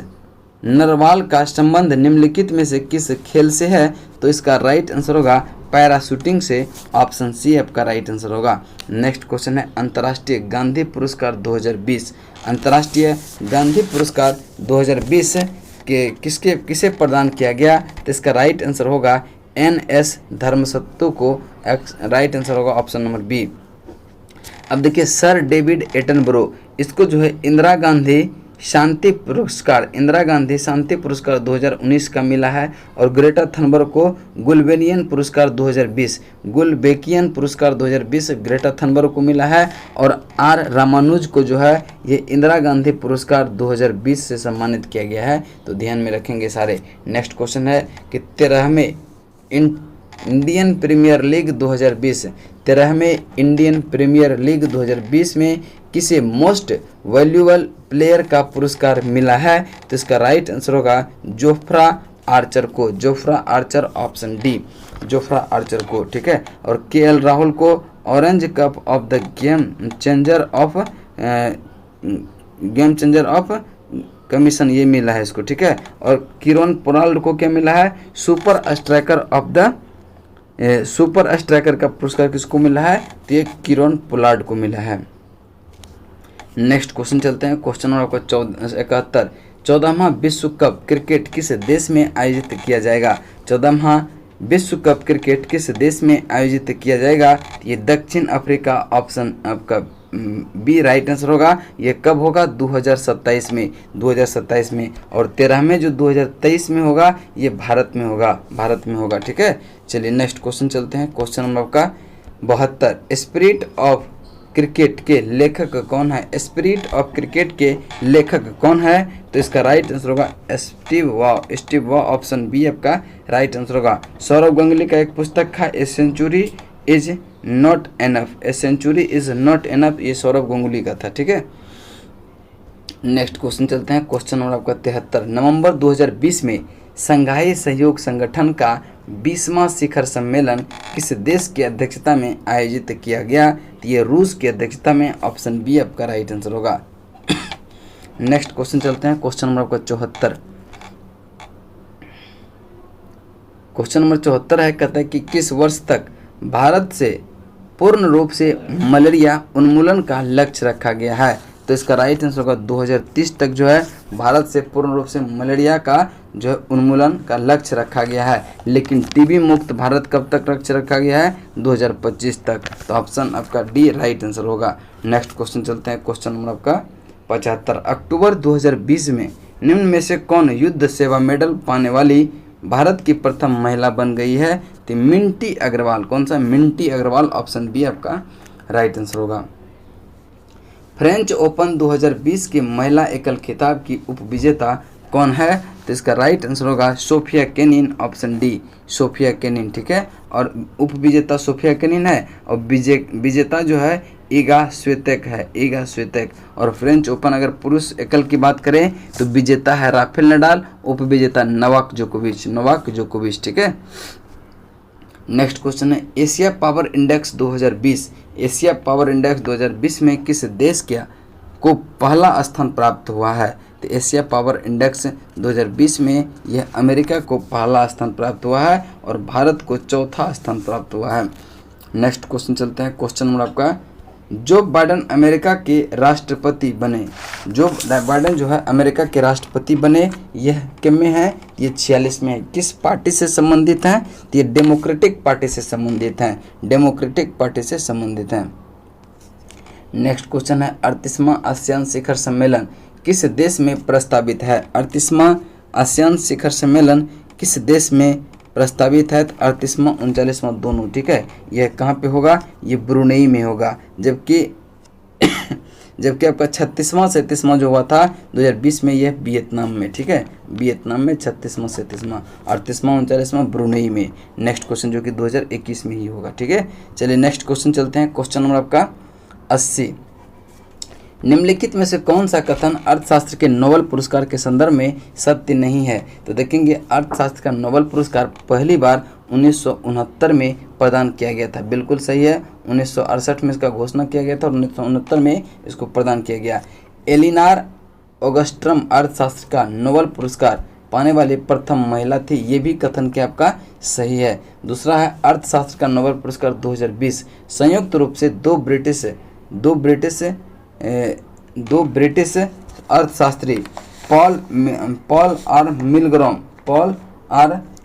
नरवाल का संबंध निम्नलिखित में से किस खेल से है? तो इसका राइट आंसर होगा पैराशूटिंग से, ऑप्शन सी आपका राइट आंसर होगा। नेक्स्ट क्वेश्चन है, अंतर्राष्ट्रीय गांधी पुरस्कार 2020, अंतर्राष्ट्रीय गांधी पुरस्कार 2020 के किसे प्रदान किया गया? तो इसका राइट आंसर होगा NS धर्मसत्तू को, राइट आंसर होगा ऑप्शन नंबर बी। अब देखिए सर डेविड एटनबरो, इसको जो है इंदिरा गांधी शांति पुरस्कार 2019 का मिला है। और ग्रेटा थनबर्ग को गुलबेकियन पुरस्कार 2020 ग्रेटा थनबर्ग को मिला है। और आर रामानुज को जो है ये इंदिरा गांधी पुरस्कार 2020 से सम्मानित किया गया है, तो ध्यान में रखेंगे सारे। नेक्स्ट क्वेश्चन है कि 13वें इंडियन प्रीमियर लीग 2020, 13वें इंडियन प्रीमियर लीग 2020 में किसे मोस्ट वैल्यूएबल प्लेयर का पुरस्कार मिला है? तो इसका राइट आंसर होगा जोफ्रा आर्चर को, Jofra Archer, option D Jofra Archer को, ठीक है। और KL राहुल को orange cup of the game changer of commission ये मिला है इसको, ठीक है। और किरण पोलार्ड को क्या मिला है? सुपर स्ट्राइकर का पुरस्कार किसको मिला है? तो ये किरण पोलार्ड को मिला है। नेक्स्ट क्वेश्चन चलते हैं, क्वेश्चन नंबर आपका 71, 14वां विश्व कप क्रिकेट किस देश में आयोजित किया जाएगा? 14वां विश्व कप क्रिकेट किस देश में आयोजित किया जाएगा? ये दक्षिण अफ्रीका, ऑप्शन आपका बी राइट आंसर होगा। ये कब होगा? 2027 में, 2027 में। और 13 में जो 2023 में होगा ये भारत में होगा, भारत में होगा। ठीक है, चलिए नेक्स्ट क्वेश्चन चलते हैं। क्वेश्चन नंबर आपका 72, स्पिरिट ऑफ क्रिकेट के लेखक कौन है? स्पिरिट ऑफ क्रिकेट के लेखक कौन है? तो इसका राइट आंसर होगा Steve Waugh. Steve Waugh, option B आपका राइट आंसर होगा। सौरव गांगुली का एक पुस्तक था a century is not enough. A century is not enough, ये सौरव गांगुली का था। ठीक है, नेक्स्ट क्वेश्चन चलते हैं। क्वेश्चन नंबर आपका 73, नवंबर 2020 में संघाई सहयोग संगठन का 20वां शिखर सम्मेलन किस देश की अध्यक्षता में आयोजित किया गया? तो ये रूस की अध्यक्षता में, ऑप्शन बी आपका राइट आंसर होगा। नेक्स्ट क्वेश्चन चलते हैं। क्वेश्चन नंबर आपका 74, क्वेश्चन नंबर 74 है, कहता है कि किस वर्ष तक भारत से पूर्ण रूप से मलेरिया उन्मूलन का लक्ष्य रखा गया है? तो इसका राइट आंसर होगा 2030 तक जो है भारत से पूर्ण रूप से मलेरिया का जो है उन्मूलन का लक्ष्य रखा गया है। लेकिन टीबी मुक्त भारत कब तक लक्ष्य रखा गया है? 2025 तक। तो ऑप्शन आपका डी राइट आंसर होगा। नेक्स्ट क्वेश्चन चलते हैं। क्वेश्चन नंबर आपका 75, अक्टूबर 2020 में निम्न में से कौन युद्ध सेवा मेडल पाने वाली भारत की प्रथम महिला बन गई है? तो मिंटी अग्रवाल। कौन सा? मिंटी अग्रवाल, ऑप्शन बी आपका राइट आंसर होगा। फ्रेंच ओपन 2020 के महिला एकल खिताब की उपविजेता कौन है? तो इसका राइट आंसर होगा Sofia Kenin, option D Sofia Kenin. ठीक है, और उपविजेता सोफिया केनिन है और विजेता जो है ईगा स्वितेक है, ईगा स्वितेक। और फ्रेंच ओपन अगर पुरुष एकल की बात करें तो विजेता है राफेल नडाल, उपविजेता नोवाक जोकोविच, नोवाक जोकोविच। ठीक है, नेक्स्ट क्वेश्चन है Asia power index 2020। Asia power index 2020 में किस देश को पहला स्थान प्राप्त हुआ है? तो एशिया पावर इंडेक्स 2020 में यह अमेरिका को पहला स्थान प्राप्त हुआ है और भारत को चौथा स्थान प्राप्त हुआ है। नेक्स्ट क्वेश्चन चलते हैं। क्वेश्चन नंबर आपका, जो बाइडेन अमेरिका के राष्ट्रपति बने, जो बाइडेन जो है अमेरिका के राष्ट्रपति बने, यह किन में है? ये 46 में है। किस पार्टी से संबंधित हैं? तो ये डेमोक्रेटिक पार्टी से संबंधित हैं, डेमोक्रेटिक पार्टी से संबंधित हैं। नेक्स्ट क्वेश्चन है 38वां आसियान शिखर सम्मेलन किस देश में प्रस्तावित है? 38वां आसियान शिखर सम्मेलन किस देश में प्रस्तावित है? 38वां 39वां दोनों। ठीक है, यह कहाँ पे होगा? ये ब्रुनेई में होगा। जबकि आपका 36वां 37वां जो हुआ था 2020 में, यह वियतनाम में। ठीक है, वियतनाम में 36वां 37वां, 38वां 39वां ब्रुनेई में। नेक्स्ट क्वेश्चन जो कि 2021 में ही होगा। ठीक है, चलिए नेक्स्ट क्वेश्चन चलते हैं। क्वेश्चन नंबर आपका 80, निम्नलिखित में से कौन सा कथन अर्थशास्त्र के नोबेल पुरस्कार के संदर्भ में सत्य नहीं है? तो देखेंगे अर्थशास्त्र का नोबेल पुरस्कार पहली बार 1969 में प्रदान किया गया था। बिल्कुल सही है, 1968 में इसका घोषणा किया गया था और 1969 में इसको प्रदान किया गया। एलिनार ऑगस्ट्रम अर्थशास्त्र का नोबेल पुरस्कार पाने वाली प्रथम महिला थी, ये भी कथन क्या आपका सही है। दूसरा है अर्थशास्त्र का नोबेल पुरस्कार 2020 संयुक्त रूप से दो ब्रिटिश अर्थशास्त्री पॉल आर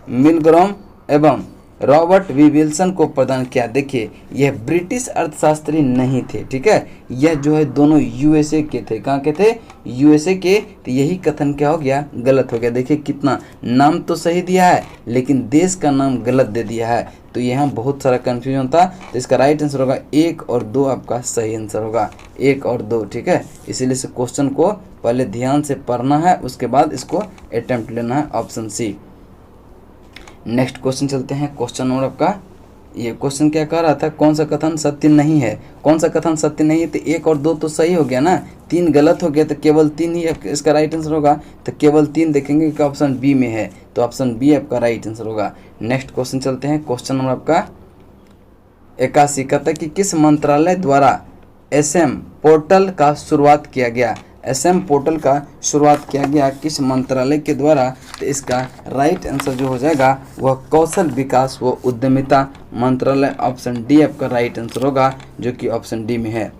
मिलग्रॉम एवं रॉबर्ट वी विल्सन को प्रदान किया। देखिए यह ब्रिटिश अर्थशास्त्री नहीं थे। ठीक है, यह जो है दोनों यूएसए के थे। कहाँ के थे? यूएसए के। तो यही कथन क्या हो गया? गलत हो गया। देखिए कितना नाम तो सही दिया है लेकिन देश का नाम गलत दे दिया है, तो यहाँ बहुत सारा कन्फ्यूजन था। तो इसका राइट आंसर होगा 1 और 2 आपका सही आंसर होगा, 1 और 2। ठीक है, इसीलिए से क्वेश्चन को पहले ध्यान से पढ़ना है, उसके बाद इसको अटेम्प्ट लेना है, ऑप्शन सी। नेक्स्ट क्वेश्चन चलते हैं। क्वेश्चन नंबर आपका, ये क्वेश्चन क्या कह रहा था? कौन सा कथन सत्य नहीं है? कौन सा कथन सत्य नहीं है? तो 1 और 2 तो सही हो गया ना, 3 गलत हो गया, तो केवल 3 ही इसका राइट आंसर होगा। तो केवल 3 देखेंगे कि ऑप्शन बी में है, तो ऑप्शन बी आपका राइट आंसर होगा। नेक्स्ट क्वेश्चन चलते हैं। क्वेश्चन नंबर आपका 81 कहता है कि किस मंत्रालय द्वारा SM पोर्टल का शुरुआत किया गया? SM पोर्टल का शुरुआत किया गया किस मंत्रालय के द्वारा? तो इसका राइट आंसर जो हो जाएगा वह कौशल विकास व उद्यमिता मंत्रालय, ऑप्शन डी आपका राइट आंसर होगा, जो कि ऑप्शन डी में है।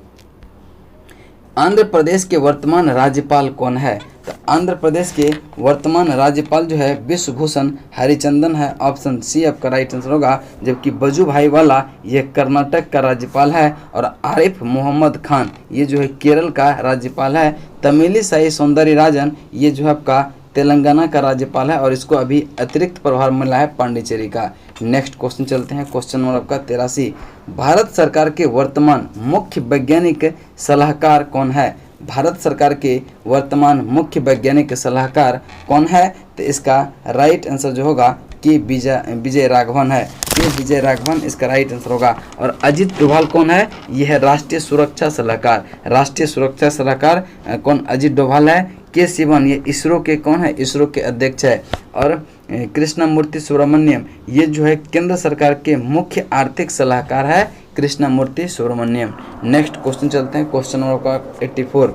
आंध्र प्रदेश के वर्तमान राज्यपाल कौन है? तो आंध्र प्रदेश के वर्तमान राज्यपाल जो है विश्वभूषण हरिचंदन है, ऑप्शन सी आपका राइट आंसर होगा। जबकि वजुभाई वाला ये कर्नाटक का राज्यपाल है, और आरिफ मोहम्मद खान ये जो है केरल का राज्यपाल है। तमिलिसाई सौंदरराजन ये जो है आपका तेलंगाना का राज्यपाल है, और इसको अभी अतिरिक्त प्रभार मिला है पांडिचेरी का। नेक्स्ट क्वेश्चन चलते हैं, क्वेश्चन नंबर आपका 83। भारत सरकार के वर्तमान मुख्य वैज्ञानिक सलाहकार कौन है? भारत सरकार के वर्तमान मुख्य वैज्ञानिक सलाहकार कौन है? तो इसका राइट आंसर जो होगा कि विजय राघवन है। कि विजय राघवन इसका राइट आंसर होगा। और अजित डोभाल कौन है? यह है राष्ट्रीय सुरक्षा सलाहकार। राष्ट्रीय सुरक्षा सलाहकार कौन अजित डोभाल है। के सिवन ये इसरो के कौन है? इसरो के अध्यक्ष है। और कृष्णमूर्ति सुब्रमण्यम ये जो है केंद्र सरकार के मुख्य आर्थिक सलाहकार है, कृष्णमूर्ति सुब्रमण्यम। नेक्स्ट क्वेश्चन चलते हैं, क्वेश्चन नंबर 84।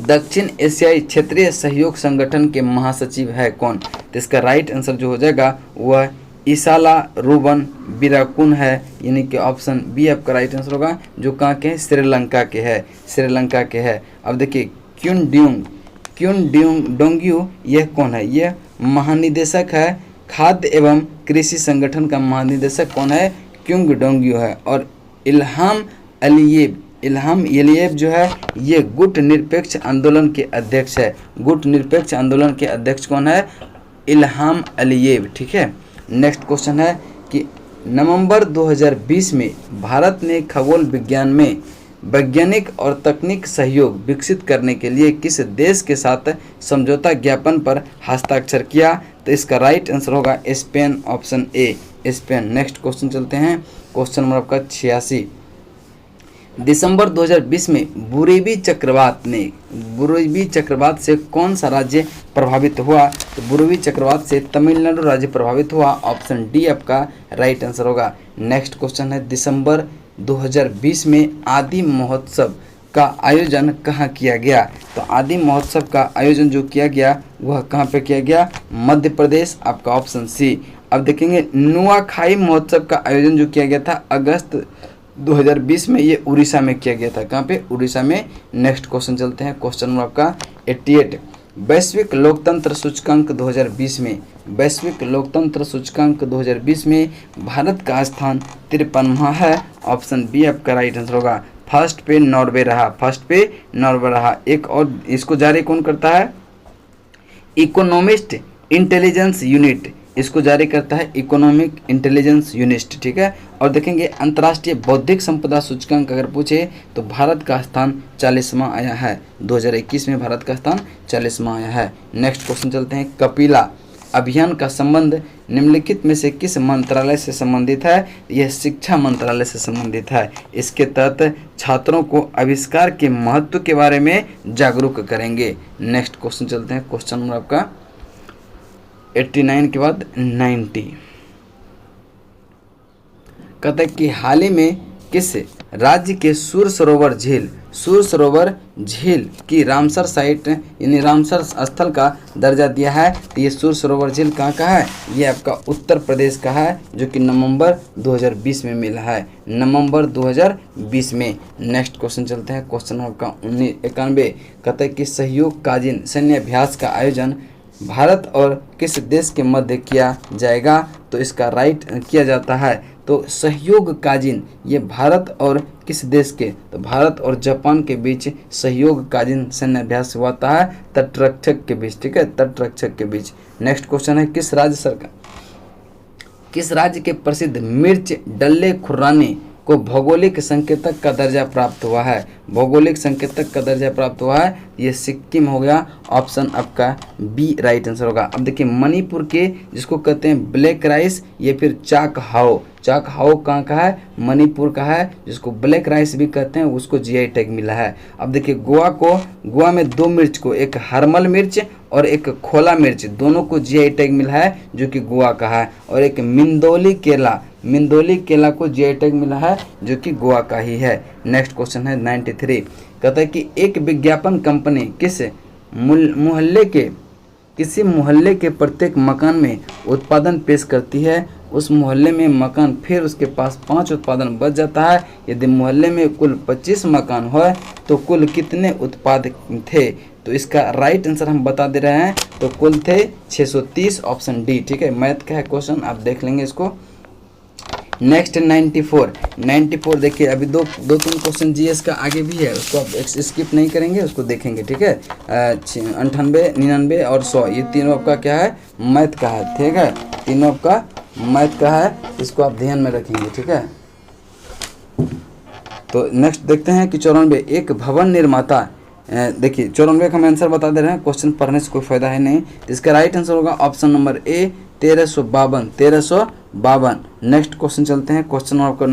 दक्षिण एशियाई क्षेत्रीय सहयोग संगठन के महासचिव है कौन? तो इसका राइट आंसर जो हो जाएगा वह इसाला रूबन बिराकुन है, यानी कि ऑप्शन बी आपका राइट आंसर होगा, जो कहाँ के हैं? श्रीलंका के है, श्रीलंका के है। अब देखिए क्युन डोंग्यू यह कौन है? यह महानिदेशक है, खाद्य एवं कृषि संगठन का महानिदेशक कौन है? क्युंग डोंग्यू है। और इल्हाम अलियेव जो है ये गुट निरपेक्ष आंदोलन के अध्यक्ष है। गुट निरपेक्ष आंदोलन के अध्यक्ष कौन है? इल्हाम अलियेव। ठीक है। नेक्स्ट क्वेश्चन है कि नवंबर 2020 में भारत ने खगोल विज्ञान में वैज्ञानिक और तकनीक सहयोग विकसित करने के लिए किस देश के साथ समझौता ज्ञापन पर हस्ताक्षर किया? तो इसका राइट आंसर होगा Spain, option A Spain. Next question चलते हैं, क्वेश्चन नंबर आपका 86। दिसंबर 2020 में बुरेवी चक्रवात से कौन सा राज्य प्रभावित हुआ? तो बुरेवी चक्रवात से तमिलनाडु राज्य प्रभावित हुआ, ऑप्शन डी आपका राइट आंसर होगा। नेक्स्ट क्वेश्चन है, दिसंबर 2020 में आदि महोत्सव का आयोजन कहाँ किया गया? तो आदि महोत्सव का आयोजन जो किया गया वह कहाँ पे किया गया? मध्य प्रदेश, आपका ऑप्शन सी। अब देखेंगे नुआखाई महोत्सव का आयोजन जो किया गया था अगस्त 2020 में, ये उड़ीसा में किया गया था। कहाँ पे? उड़ीसा में। नेक्स्ट क्वेश्चन चलते हैं, क्वेश्चन नंबर आपका 88। वैश्विक लोकतंत्र सूचकांक 2020 में, वैश्विक लोकतंत्र सूचकांक 2020 में भारत का स्थान 53वां है, ऑप्शन बी आपका राइट आंसर होगा। फर्स्ट पे नॉर्वे रहा। एक और इसको जारी कौन करता है? इकोनॉमिस्ट इंटेलिजेंस यूनिट, इसको जारी करता है इकोनॉमिक इंटेलिजेंस यूनिट। ठीक है। और देखेंगे अंतर्राष्ट्रीय बौद्धिक संपदा सूचकांक अगर पूछे तो भारत का स्थान 40वां आया है। 2021 में भारत का स्थान 40वां आया है। नेक्स्ट क्वेश्चन चलते हैं, कपिला अभियान का संबंध निम्नलिखित में से किस मंत्रालय से संबंधित है? यह शिक्षा मंत्रालय से संबंधित है। इसके तहत छात्रों को आविष्कार के महत्व के बारे में जागरूक करेंगे। नेक्स्ट क्वेश्चन चलते हैं, क्वेश्चन नंबर आपका 89 के बाद 90। कहता है कि हाल ही में किस राज्य के सूर सरोवर झील की रामसर साइट यानी रामसर स्थल का दर्जा दिया है? तो ये सूर सरोवर झील कहाँ का है? ये आपका उत्तर प्रदेश का है, जो कि नवंबर 2020 में मिला है, नवंबर 2020 में। नेक्स्ट क्वेश्चन चलते हैं, क्वेश्चन आपका 91। कहता है कि सहयोग काजिन सैन्य अभ्यास का आयोजन भारत और किस देश के मध्य किया जाएगा? तो इसका राइट किया जाता है। तो सहयोग काजिन ये भारत और किस देश के? तो भारत और जापान के बीच सहयोग काजिन सैन्य अभ्यास हुआ है तटरक्षक के बीच। ठीक है, तटरक्षक के बीच। नेक्स्ट क्वेश्चन है, किस राज्य के प्रसिद्ध मिर्च डल्ले खुर्रानी को भौगोलिक संकेतक का दर्जा प्राप्त हुआ है? भौगोलिक संकेतक का दर्जा प्राप्त हुआ है, ये सिक्किम हो गया, ऑप्शन आपका बी राइट आंसर होगा। अब देखिए मणिपुर के जिसको कहते हैं ब्लैक राइस, ये फिर चाक हाओ कहाँ का है? मणिपुर का है, जिसको ब्लैक राइस भी कहते हैं, उसको जीआई टैग मिला है। अब देखिए गोवा में 2 मिर्च को, एक हरमल मिर्च और एक खोला मिर्च, दोनों को जीआई टैग मिला है, जो कि गोवा का है। और एक मिंदोली केला को जीआई टैग मिला है, जो कि गोवा का ही है। नेक्स्ट क्वेश्चन है 93। कहता है कि एक विज्ञापन कंपनी किस किसी मोहल्ले के प्रत्येक मकान में उत्पादन पेश करती है, उस मोहल्ले में मकान फिर उसके पास 5 उत्पादन बच जाता है। यदि मोहल्ले में कुल 25 मकान हो तो कुल कितने उत्पाद थे? तो इसका राइट आंसर हम बता दे रहे हैं, तो कुल थे 630, ऑप्शन डी। ठीक है, मैथ का है क्वेश्चन, आप देख लेंगे इसको। नेक्स्ट 94 देखिए, अभी दो तीन क्वेश्चन जीएस का आगे भी है, उसको आप स्किप नहीं करेंगे, उसको देखेंगे। ठीक है, 98, 99 और 100, ये तीनों आपका क्या है? मैथ का है। ठीक है, तीनों आपका मैथ का है, इसको आप ध्यान में रखेंगे। ठीक है, तो नेक्स्ट देखते हैं कि 94, एक भवन निर्माता, देखिए 94 का हम आंसर बता दे रहे हैं, क्वेश्चन पढ़ने से कोई फायदा है नहीं। इसका राइट आंसर होगा option number A 1352। Next question चलते हैं, क्वेश्चन नंबर आपका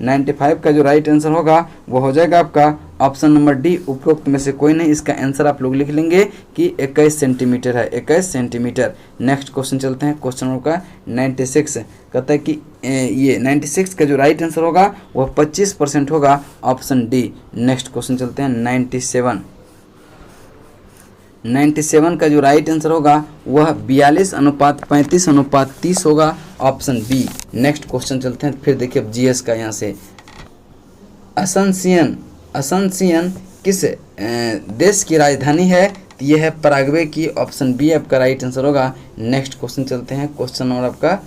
95 का जो राइट आंसर होगा वो हो जाएगा आपका ऑप्शन नंबर डी, उपरोक्त में से कोई नहीं। इसका आंसर आप लोग लिख लेंगे कि 21 सेंटीमीटर है, 21 सेंटीमीटर। नेक्स्ट क्वेश्चन चलते हैं, क्वेश्चन नंबर का 96, कहता है कि ये 96 का जो राइट आंसर होगा वह 25% होगा, ऑप्शन डी। नेक्स्ट क्वेश्चन चलते हैं 97 का जो राइट आंसर होगा वह 42:35:30 होगा, ऑप्शन बी। नेक्स्ट क्वेश्चन चलते हैं, फिर देखिए अब जीएस का यहाँ से, असनसियन किस देश की राजधानी है? तो यह है पराग्वे की, ऑप्शन बी आपका राइट आंसर होगा। नेक्स्ट क्वेश्चन चलते हैं, क्वेश्चन नंबर आपका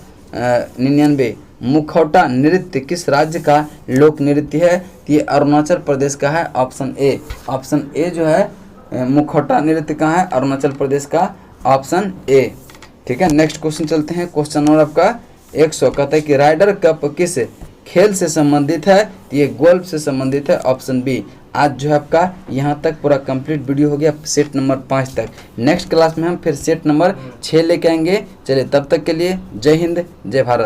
99, मुखौटा नृत्य किस राज्य का लोक नृत्य है? तो ये अरुणाचल प्रदेश का है, ऑप्शन ए। ऑप्शन ए जो है मुखौटा नृत्य कहाँ है? अरुणाचल प्रदेश का, ऑप्शन ए। ठीक है, नेक्स्ट क्वेश्चन चलते हैं, क्वेश्चन नंबर आपका 100, कहता है कि राइडर कप किस खेल से संबंधित है? तो ये गोल्फ से संबंधित है, ऑप्शन बी। आज जो है आपका यहाँ तक पूरा कंप्लीट वीडियो हो गया, सेट नंबर 5 तक। नेक्स्ट क्लास में हम फिर सेट नंबर 6 लेके आएंगे। चलिए तब तक के लिए जय हिंद, जय भारत।